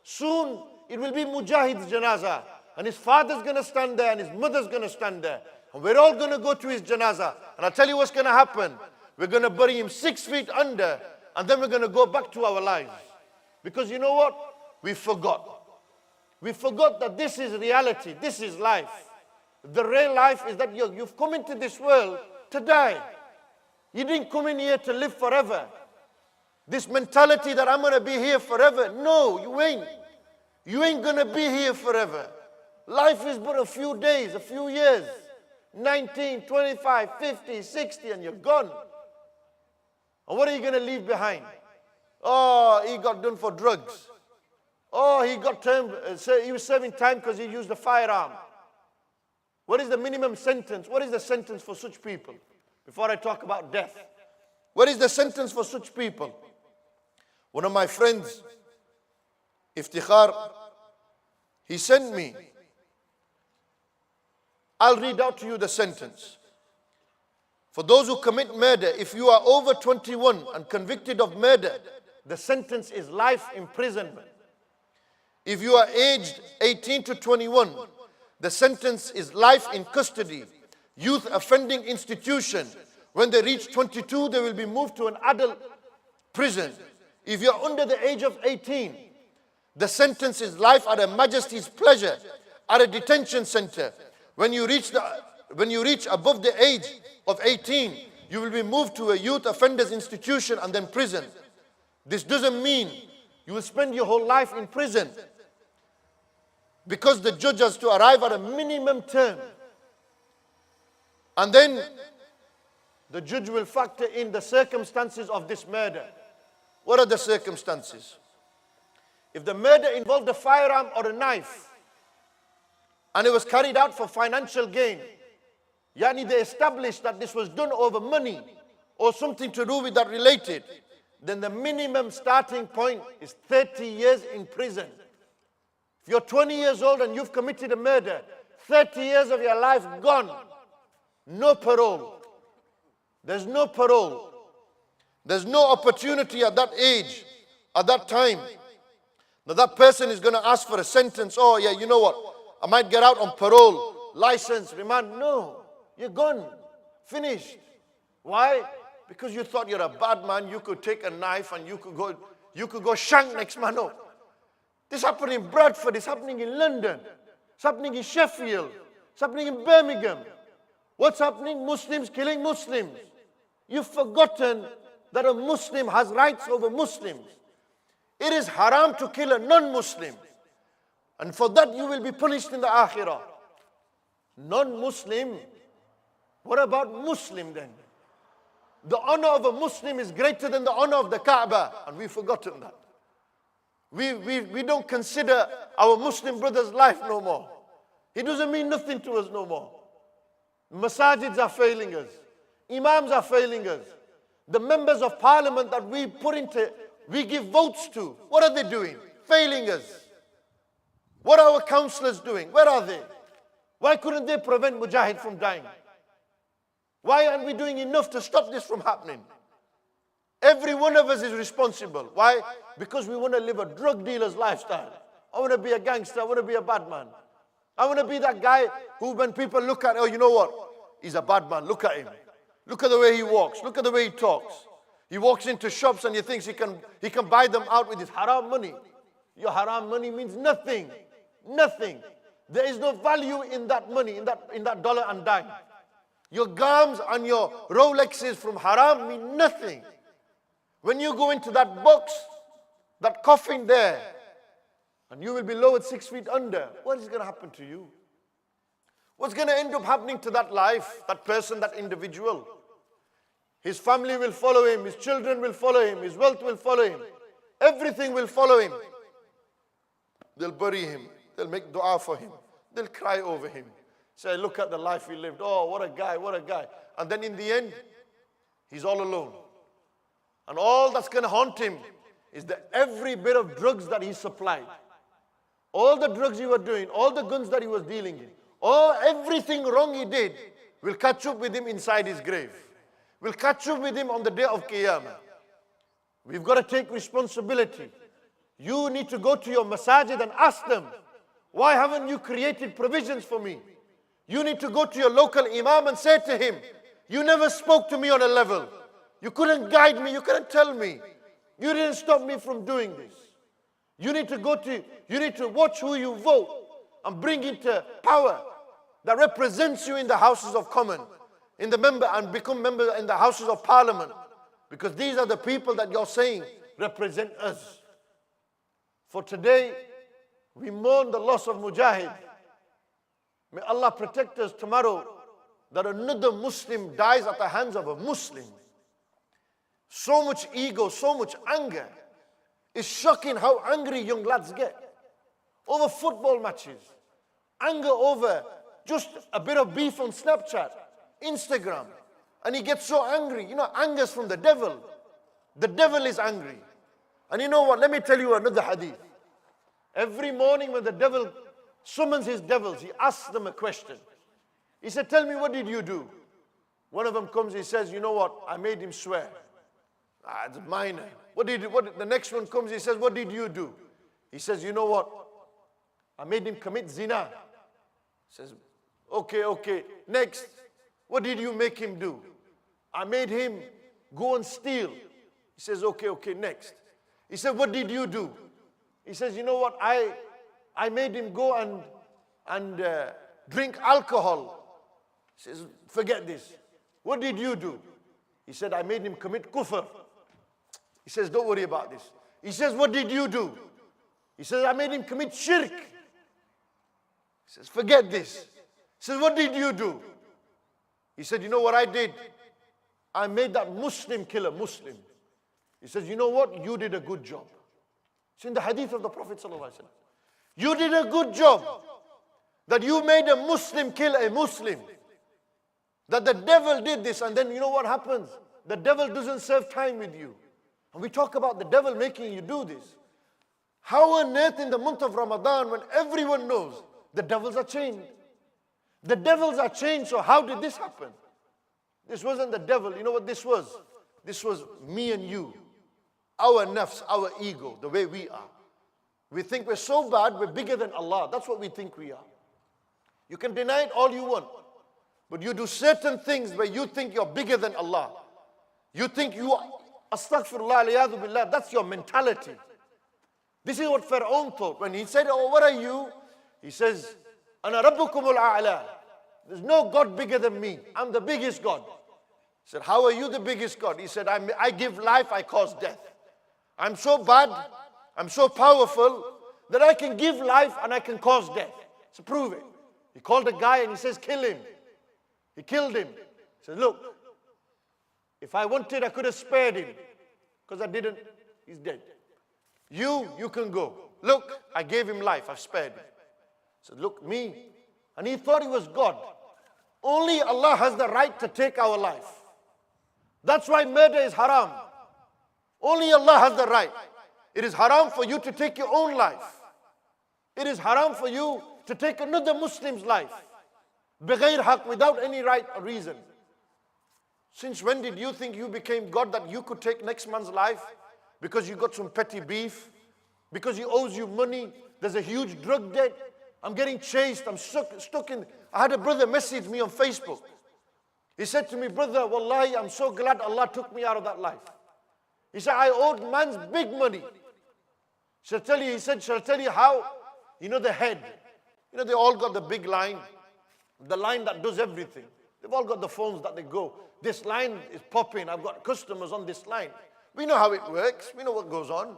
Soon, it will be Mujahid's janaza. And his father's going to stand there and his mother's going to stand there. And we're all going to go to his janaza. And I'll tell you what's going to happen. We're going to bury him 6 feet under. And then we're going to go back to our lives. Because you know what? We forgot. We forgot that this is reality. This is life. The real life is that you've come into this world to die. You didn't come in here to live forever. This mentality that I'm going to be here forever. No, you ain't. You ain't going to be here forever. Life is but a few days, a few years. 19, 25, 50, 60, and you're gone. And what are you going to leave behind? Oh, he got done for drugs. Oh, he got termed, he was serving time because he used a firearm. What is the minimum sentence? What is the sentence for such people? Before I talk about death. What is the sentence for such people? One of my friends, Iftikhar, he sent me. I'll read out to you the sentence. For those who commit murder, if you are over 21 and convicted of murder, the sentence is life imprisonment. If you are aged 18 to 21, the sentence is life in custody, youth offending institution. When they reach 22, they will be moved to an adult prison. If you are under the age of 18, the sentence is life at Her Majesty's pleasure at a detention center. When you reach above the age of 18, you will be moved to a youth offenders institution and then prison. This doesn't mean you will spend your whole life in prison, because the judge has to arrive at a minimum term. And then the judge will factor in the circumstances of this murder. What are the circumstances? If the murder involved a firearm or a knife, and it was carried out for financial gain, yani they established that this was done over money or something to do with that related, then the minimum starting point is 30 years in prison. If you're 20 years old and you've committed a murder, 30 years of your life gone. No parole. There's no parole. There's no opportunity at that age, at that time. Now that person is going to ask for a sentence. Oh yeah, you know what? I might get out on parole, license, remand. No, you're gone, finished. Why? Because you thought you're a bad man. You could take a knife and you could go shank next man up. This happened in Bradford. It's happening in London. It's happening in Sheffield. It's happening in Birmingham. What's happening? Muslims killing Muslims. You've forgotten that a Muslim has rights over Muslims. It is haram to kill a non-Muslim. And for that you will be punished in the akhirah. Non-Muslim. What about Muslim then? The honor of a Muslim is greater than the honor of the Kaaba. And we've forgotten that. We don't consider our Muslim brother's life no more. He doesn't mean nothing to us no more. Masajids are failing us. Imams are failing us. The members of parliament that we give votes to, what are they doing? Failing us. What are our councillors doing? Where are they? Why couldn't they prevent Mujahid from dying? Why aren't we doing enough to stop this from happening? Every one of us is responsible. Why? Because we want to live a drug dealer's lifestyle. I want to be a gangster. I want to be a bad man. I want to be that guy who, when people look at, oh, you know what? He's a bad man. Look at him. Look at the way he walks. Look at the way he talks. He walks into shops and he thinks he can buy them out with his haram money. Your haram money means nothing. Nothing. There is no value in that money, in that dollar and dime. Your gams and your Rolexes from haram mean nothing. When you go into that box, that coffin there, and you will be lowered 6 feet under, what is going to happen to you? What's going to end up happening to that life, that person, that individual? His family will follow him, his children will follow him, his wealth will follow him. Everything will follow him. They'll bury him. They'll make dua for him. They'll cry over him. Say, look at the life he lived. Oh, what a guy, what a guy. And then in the end, he's all alone. And all that's going to haunt him is that every bit of drugs that he supplied, all the drugs he was doing, all the guns that he was dealing in, everything wrong he did will catch up with him inside his grave. Will catch up with him on the day of Qiyamah. We've got to take responsibility. You need to go to your masajid and ask them, why haven't you created provisions for me? You need to go to your local Imam and say to him, you never spoke to me on a level. You couldn't guide me, you couldn't tell me. You didn't stop me from doing this. You need to watch who you vote and bring into power that represents you in the Houses of Commons, and become member in the Houses of Parliament. Because these are the people that you're saying represent us. For today, we mourn the loss of Mujahid. May Allah protect us tomorrow that another Muslim dies at the hands of a Muslim. So much ego, so much anger. It's shocking how angry young lads get over football matches. Anger over just a bit of beef on Snapchat, Instagram. And he gets so angry. You know, anger's from the devil. The devil is angry. And you know what? Let me tell you another hadith. Every morning when the devil summons his devils, he asks them a question. He said, tell me, what did you do? One of them comes, he says, you know what? I made him swear. It's minor. The next one comes, he says, what did you do? He says, you know what? I made him commit zina. He says, okay. Next, what did you make him do? I made him go and steal. He says, okay, next. He said, what did you do? He says, you know what? I made him go and drink alcohol. He says, forget this. What did you do? He said, I made him commit kufr. He says, don't worry about this. He says, what did you do? He says, I made him commit shirk. He says, forget this. He says, what did you do? He said, you know what I did? I made that Muslim kill a Muslim. He says, you know what? You did a good job. It's in the hadith of the Prophet ﷺ. You did a good job that you made a Muslim kill a Muslim. That the devil did this, and then you know what happens? The devil doesn't serve time with you. And we talk about the devil making you do this. How on earth in the month of Ramadan, when everyone knows the devils are chained? The devils are chained, so how did this happen? This wasn't the devil. You know what this was? This was me and you. Our nafs, our ego, the way we are. We think we're so bad, we're bigger than Allah. That's what we think we are. You can deny it all you want. But you do certain things where you think you're bigger than Allah. You think you are, astaghfirullah, aliyadu billah, that's your mentality. This is what Pharaoh thought. When he said, oh, what are you? He says, Ana rabbukumul a'la. There's no God bigger than me. I'm the biggest God. He said, how are you the biggest God? He said, I give life, I cause death. I'm so bad, I'm so powerful that I can give life and I can cause death. So prove it. He called a guy and he says, kill him. He killed him. He said, look, if I wanted, I could have spared him. Because I didn't. He's dead. You can go. Look, I gave him life. I've spared him. He said, look, me. And he thought he was God. Only Allah has the right to take our life. That's why murder is haram. Only Allah has the right. It is haram for you to take your own life. It is haram for you to take another Muslim's life. بغير haq, without any right or reason. Since when did you think you became God that you could take next man's life? Because you got some petty beef? Because he owes you money? There's a huge drug debt? I'm getting chased, I'm stuck in. I had a brother message me on Facebook. He said to me, brother, wallahi, I'm so glad Allah took me out of that life. He said, I owed man's big money. Shall I tell you, he said, shall I tell you how? You know the head. You know they all got the big line. The line that does everything. They've all got the phones that they go. This line is popping. I've got customers on this line. We know how it works. We know what goes on.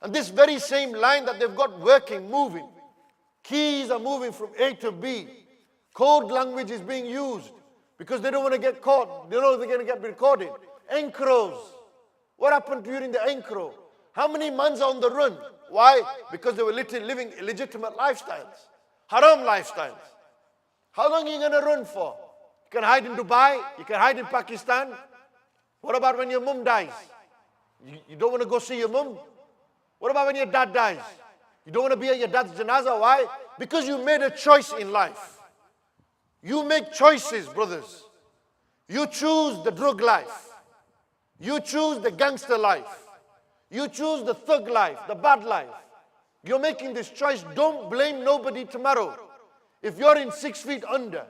And this very same line that they've got working, moving. Keys are moving from A to B. Code language is being used because they don't want to get caught. They know they're going to get recorded. Encros. What happened during the encro? How many mans are on the run? Why? Because they were living illegitimate lifestyles. Haram lifestyles. How long are you going to run for? You can hide in Dubai. You can hide in Pakistan. What about when your mum dies? You don't want to go see your mum? What about when your dad dies? You don't want to be at your dad's janaza. Why? Because you made a choice in life. You make choices, brothers. You choose the drug life. You choose the gangster life. You choose the thug life, the bad life. You're making this choice. Don't blame nobody tomorrow. If you're in 6 feet under,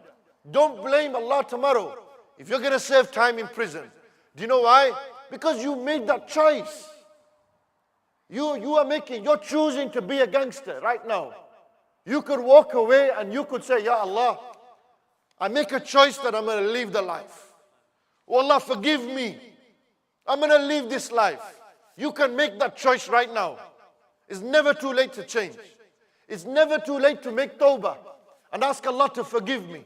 don't blame Allah tomorrow. If you're going to serve time in prison. Do you know why? Because you made that choice. You're choosing to be a gangster right now. You could walk away and you could say, Ya Allah, I make a choice that I'm going to leave the life. Oh Allah, forgive me. I'm going to leave this life. You can make that choice right now. It's never too late to change. It's never too late to make tawbah and ask Allah to forgive me.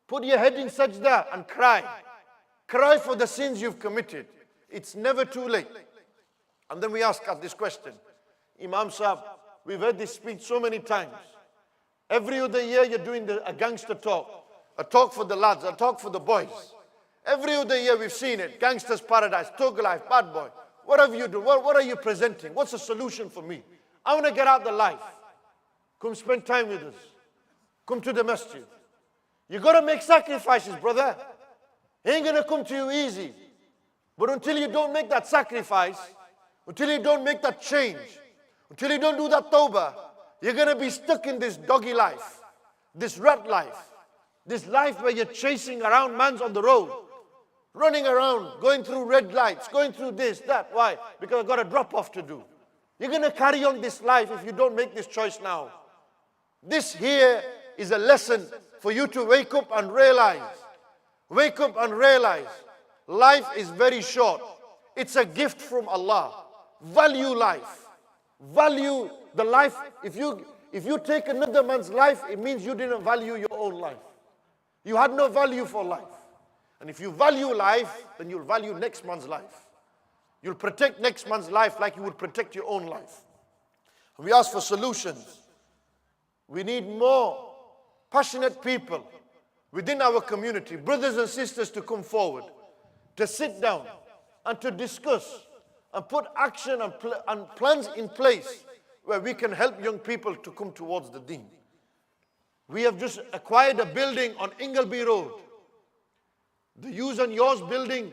Put your head in sajda and cry. Cry for the sins you've committed. It's never too late. And then we ask this question. Imam Sahib, we've heard this speech so many times. Every other year you're doing a gangster talk. A talk for the lads, a talk for the boys. Every other year we've seen it. Gangster's paradise, thug life, bad boy. What have you done? What are you presenting? What's the solution for me? I want to get out the life. Come spend time with us. Come to the masjid. You got to make sacrifices, brother. It ain't going to come to you easy. But until you don't make that sacrifice, until you don't make that change, until you don't do that tawbah, you're going to be stuck in this doggy life, this rat life, this life where you're chasing around mans on the road, running around, going through red lights, going through this, that. Why? Because I've got a drop-off to do. You're going to carry on this life if you don't make this choice now. This here is a lesson for you to wake up and realize. Wake up and realize life is very short. It's a gift from Allah. Value life. Value the life. If you take another man's life, it means you didn't value your own life. You had no value for life. And if you value life, then you'll value next man's life. You'll protect next man's life like you would protect your own life. And we ask for solutions. We need more passionate people within our community, brothers and sisters, to come forward, to sit down and to discuss and put action and plans in place where we can help young people to come towards the deen. We have just acquired a building on Ingleby Road. The Use and Yours building,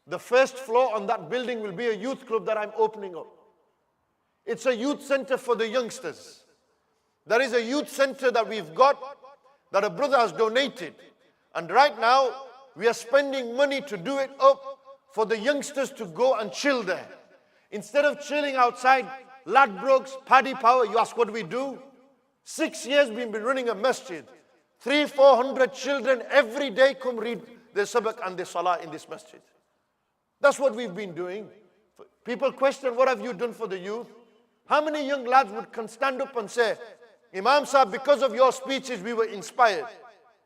the first floor on that building will be a youth club that I'm opening up. It's a youth center for the youngsters. There is a youth center that we've got that a brother has donated. And right now, we are spending money to do it up for the youngsters to go and chill there. Instead of chilling outside Ladbrokes, Paddy Power, you ask what do we do? 6 years we've been running a masjid. 400 children every day come read their sabak and their salah in this masjid. That's what we've been doing. People question, what have you done for the youth? How many young lads can stand up and say, Imam Sahib, because of your speeches we were inspired.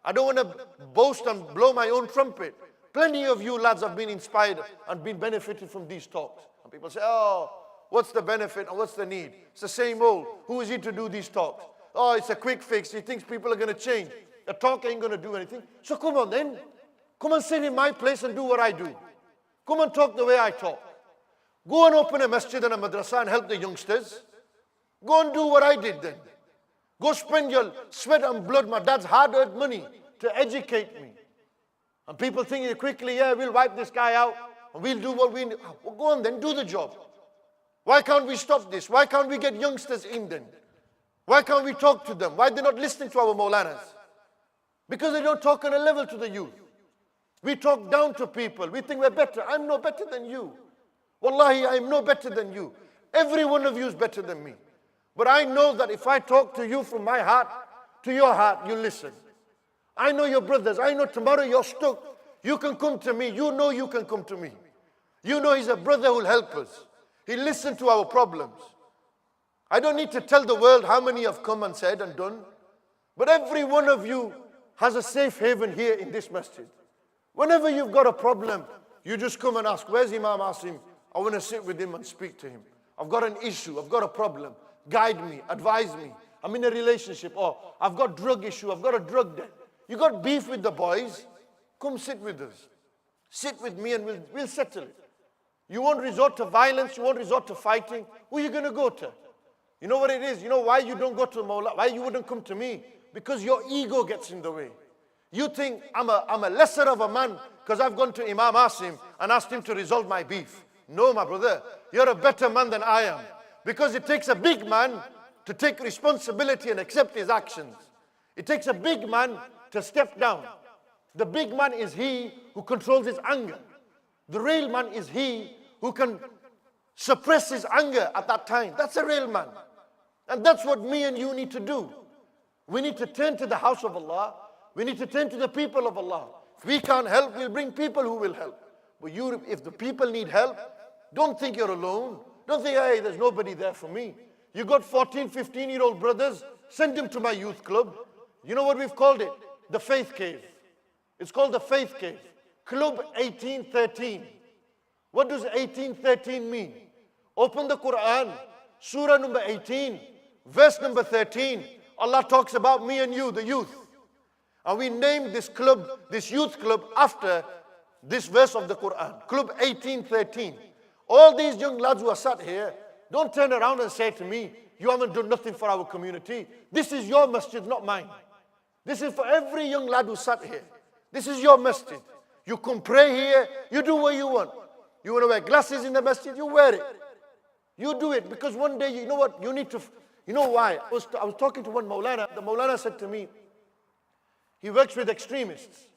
I don't want to boast and blow my own trumpet. Plenty of you lads have been inspired and been benefited from these talks. And people say, oh, what's the benefit and what's the need? It's the same old. Who is he to do these talks? Oh, it's a quick fix. He thinks people are going to change. A talk ain't going to do anything. So come on then. Come and sit in my place and do what I do. Come and talk the way I talk. Go and open a masjid and a madrasa and help the youngsters. Go and do what I did then. Go spend your sweat and blood, my dad's hard-earned money, to educate me. And people think quickly, yeah, we'll wipe this guy out and we'll do what we need. Well, go on then, do the job. Why can't we stop this? Why can't we get youngsters in then? Why can't we talk to them? Why are they not listening to our Maulanas? Because they don't talk on a level to the youth. We talk down to people. We think we're better. I'm no better than you. Wallahi, I'm no better than you. Every one of you is better than me. But I know that if I talk to you from my heart to your heart, you listen. I know your brothers. I know tomorrow you're stuck. You can come to me. You know you can come to me. You know he's a brother who will help us. He'll listen to our problems. I don't need to tell the world how many have come and said and done. But every one of you has a safe haven here in this masjid. Whenever you've got a problem, you just come and ask, where's Imam Asim? I want to sit with him and speak to him. I've got an issue. I've got a problem. Guide me. Advise me. I'm in a relationship. Or I've got drug issue. I've got a drug debt. You got beef with the boys? Come sit with us. Sit with me and we'll settle it. You won't resort to violence. You won't resort to fighting. Who are you going to go to? You know what it is? You know why you don't go to Mawla? Why you wouldn't come to me? Because your ego gets in the way. You think I'm a lesser of a man because I've gone to Imam Asim and asked him to resolve my beef. No, my brother. You're a better man than I am. Because it takes a big man to take responsibility and accept his actions. It takes a big man to step down. The big man is he who controls his anger. The real man is he who can suppress his anger at that time. That's a real man. And that's what me and you need to do. We need to turn to the house of Allah. We need to turn to the people of Allah. If we can't help, we'll bring people who will help. But if the people need help, don't think you're alone. Don't think, hey, there's nobody there for me. You got 14, 15-year-old brothers, send them to my youth club. You know what we've called it? The Faith Cave. It's called the Faith Cave. Club 1813. What does 1813 mean? Open the Quran, Surah number 18, verse number 13. Allah talks about me and you, the youth. And we named this club, this youth club, after this verse of the Quran. Club 1813. All these young lads who are sat here, don't turn around and say to me, you haven't done nothing for our community. This is your masjid, not mine. This is for every young lad who sat here. This is your masjid. You come pray here, you do what you want. You want to wear glasses in the masjid, you wear it. You do it, because one day, you know what, you need to, you know why? I was talking to one Maulana. The Maulana said to me, he works with extremists.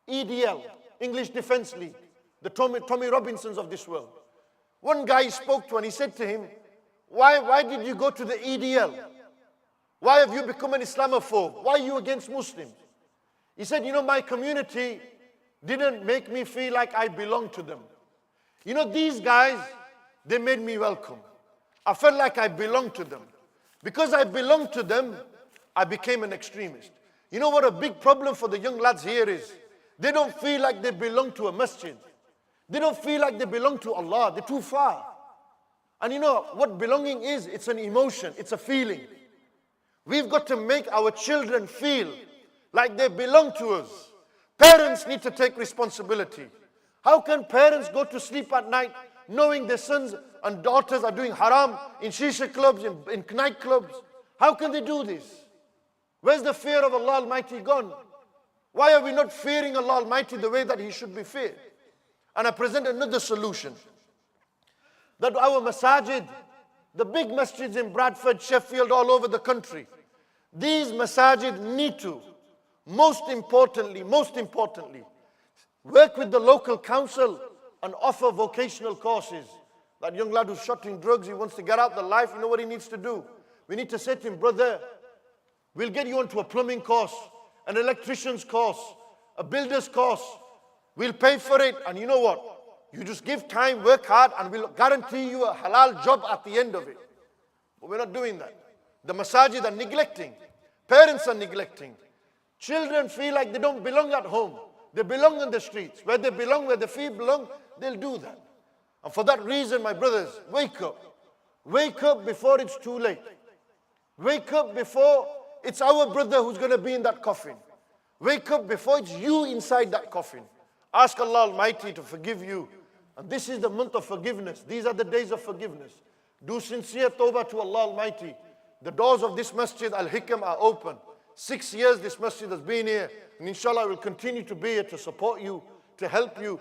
EDL, English Defense League, the Tommy Robinsons of this world. One guy he spoke to and he said to him, why did you go to the EDL? Why have you become an Islamophobe? Why are you against Muslims? He said, you know, my community didn't make me feel like I belong to them. You know, these guys, they made me welcome. I felt like I belonged to them. Because I belonged to them, I became an extremist. You know what a big problem for the young lads here is? They don't feel like they belong to a masjid. They don't feel like they belong to Allah. They're too far. And you know what belonging is? It's an emotion. It's a feeling. We've got to make our children feel like they belong to us. Parents need to take responsibility. How can parents go to sleep at night knowing their sons and daughters are doing haram in shisha clubs, in nightclubs? How can they do this? Where's the fear of Allah Almighty gone? Why are we not fearing Allah Almighty the way that He should be feared? And I present another solution. That our masajid, the big masjids in Bradford, Sheffield, all over the country, these masajid need to, most importantly, work with the local council and offer vocational courses. That young lad who's shot in drugs, he wants to get out the life, you know what he needs to do? We need to say to him, brother, we'll get you onto a plumbing course, an electrician's course, a builder's course. We'll pay for it, and you know what? You just give time, work hard, and we'll guarantee you a halal job at the end of it. But we're not doing that. The masajid are neglecting. Parents are neglecting. Children feel like they don't belong at home. They belong in the streets. Where they belong, where the feet belong, they'll do that. And for that reason, my brothers, wake up. Wake up before it's too late. Wake up before it's our brother who's going to be in that coffin. Wake up before it's you inside that coffin. Ask Allah Almighty to forgive you. And this is the month of forgiveness. These are the days of forgiveness. Do sincere tawbah to Allah Almighty. The doors of this masjid, Al-Hikam, are open. 6 years this masjid has been here. And inshallah will continue to be here to support you, to help you.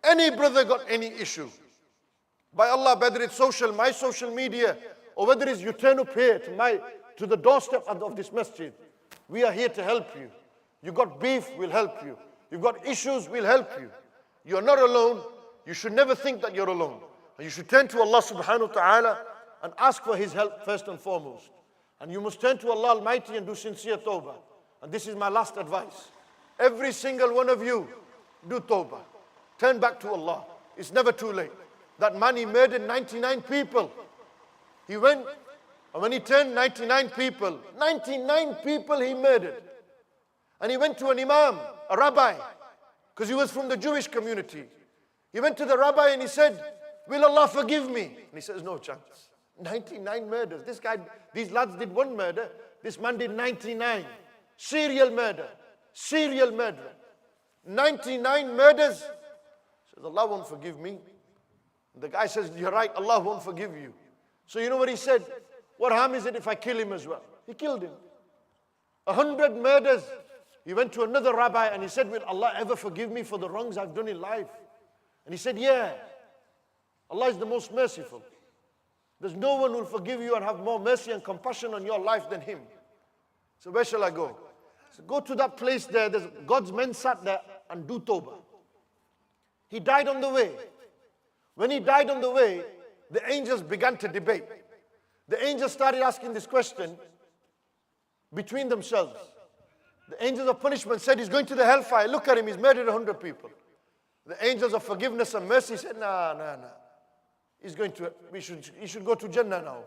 Any brother got any issue, by Allah, whether it's my social media, or whether it's you turn up here to the doorstep of this masjid, we are here to help you. You got beef, we'll help you. You've got issues, we'll help you. You're not alone. You should never think that you're alone. And you should turn to Allah subhanahu wa ta'ala and ask for His help first and foremost. And you must turn to Allah Almighty and do sincere tawbah. And this is my last advice. Every single one of you, do tawbah. Turn back to Allah. It's never too late. That man, he murdered 99 people. He went, and when he turned 99 people he murdered. And he went to an Imam, a rabbi, because he was from the Jewish community. He went to the rabbi and he said, will Allah forgive me? And he says, no chance. 99 murders. These lads did one murder. This man did 99. Serial murder. Serial murder. 99 murders. He says, Allah won't forgive me. The guy says, you're right, Allah won't forgive you. So you know what he said? What harm is it if I kill him as well? He killed him. 100 murders. He went to another rabbi and he said, will Allah ever forgive me for the wrongs I've done in life? And he said, yeah. Allah is the most merciful. There's no one who will forgive you and have more mercy and compassion on your life than Him. So where shall I go? So go to that place there. There's God's men sat there and do tawbah. He died on the way. When he died on the way, the angels began to debate. The angels started asking this question between themselves. The angels of punishment said, he's going to the hellfire. Look at him, he's murdered 100 people. The angels of forgiveness and mercy said, nah. He should go to Jannah now.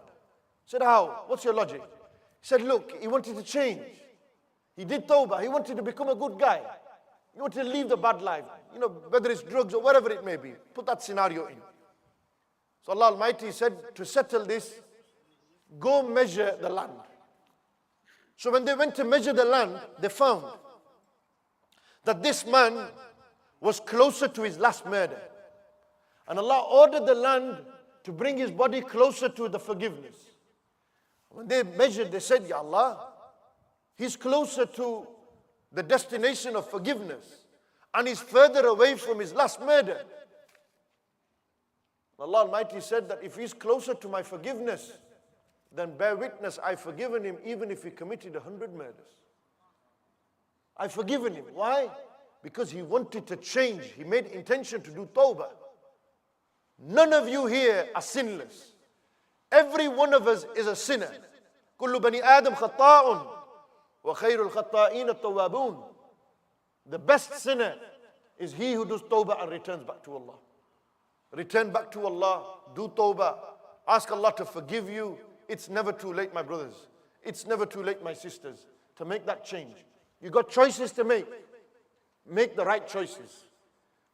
Said, how? What's your logic? He said, look, he wanted to change. He did tawbah. He wanted to become a good guy. He wanted to leave the bad life. You know, whether it's drugs or whatever it may be. Put that scenario in. So Allah Almighty said, to settle this, go measure the land. So when they went to measure the land, they found that this man was closer to his last murder. And Allah ordered the land to bring his body closer to the forgiveness. When they measured, they said, Ya Allah, he's closer to the destination of forgiveness and he's further away from his last murder. Allah Almighty said that if he's closer to my forgiveness, then bear witness, I've forgiven him even if he committed 100 murders. I've forgiven him. Why? Because he wanted to change. He made intention to do tawbah. None of you here are sinless. Every one of us is a sinner. كل بني آدم خطاء وخير الخطائين التوابون. The best sinner is he who does tawbah and returns back to Allah. Return back to Allah, do tawbah, ask Allah to forgive you. It's never too late, my brothers. It's never too late, my sisters, to make that change. You got choices to make. Make the right choices.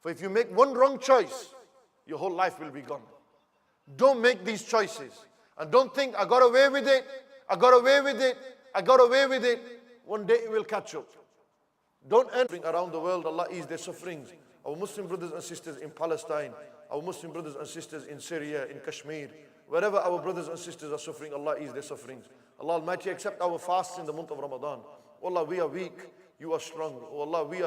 For if you make one wrong choice, your whole life will be gone. Don't make these choices. And don't think, I got away with it, I got away with it, I got away with it. One day it will catch up. Don't enter around the world, Allah ease their sufferings. Our Muslim brothers and sisters in Palestine, our Muslim brothers and sisters in Syria, in Kashmir, wherever our brothers and sisters are suffering, Allah ease their sufferings. Allah Almighty accept our fasts in the month of Ramadan. Oh Allah, we are weak, you are strong. Oh Allah, we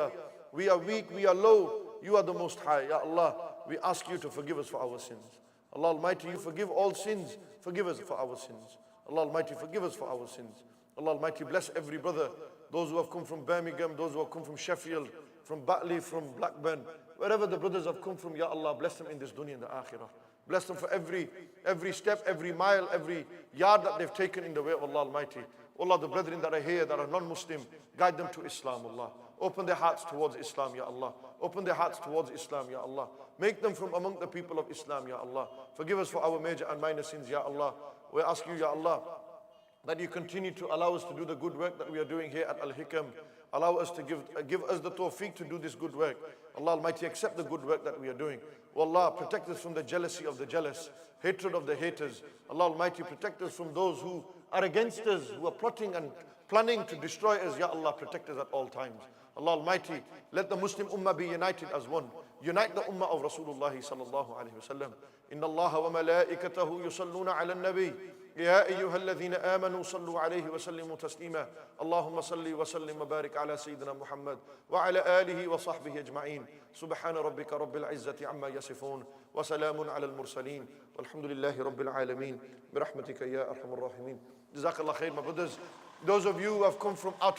are weak, we are low, you are the Most High. Ya Allah, we ask you to forgive us for our sins. Allah Almighty, you forgive all sins, forgive us for our sins. Allah Almighty, forgive us for our sins. Allah Almighty, bless every brother, those who have come from Birmingham, those who have come from Sheffield, from Batley, from Blackburn, wherever the brothers have come from, Ya Allah, bless them in this dunya and the akhirah. Bless them for every step, every mile, every yard that they've taken in the way of Allah Almighty. Allah, the brethren that are here that are non-Muslim, guide them to Islam, Allah. Open their hearts towards Islam, Ya Allah. Open their hearts towards Islam, Ya Allah. Make them from among the people of Islam, Ya Allah. Forgive us for our major and minor sins, Ya Allah. We ask you, Ya Allah, that you continue to allow us to do the good work that we are doing here at Al-Hikam. Allow us to give us the tawfiq to do this good work. Allah Almighty, accept the good work that we are doing. Oh Allah, protect us from the jealousy of the jealous, hatred of the haters. Allah Almighty, protect us from those who are against us, who are plotting and planning to destroy us. Ya Allah, protect us at all times. Allah Almighty, let the Muslim Ummah be united as one. Unite the Ummah of Rasulullah sallallahu alayhi wa sallam. Inna Allah wa malaikatahu yusalluna ala nabi. يا أيها الذين آمنوا صلوا عليه وسلموا تسليما اللهم صل وسلم وبارك على سيدنا محمد وعلى آله وصحبه أجمعين سبحان ربك رب العزة عما يصفون وسلام على المرسلين والحمد لله رب العالمين برحمتك يا أرحم الراحمين. Jazakallah khair, my brothers. Those of you who have come from out of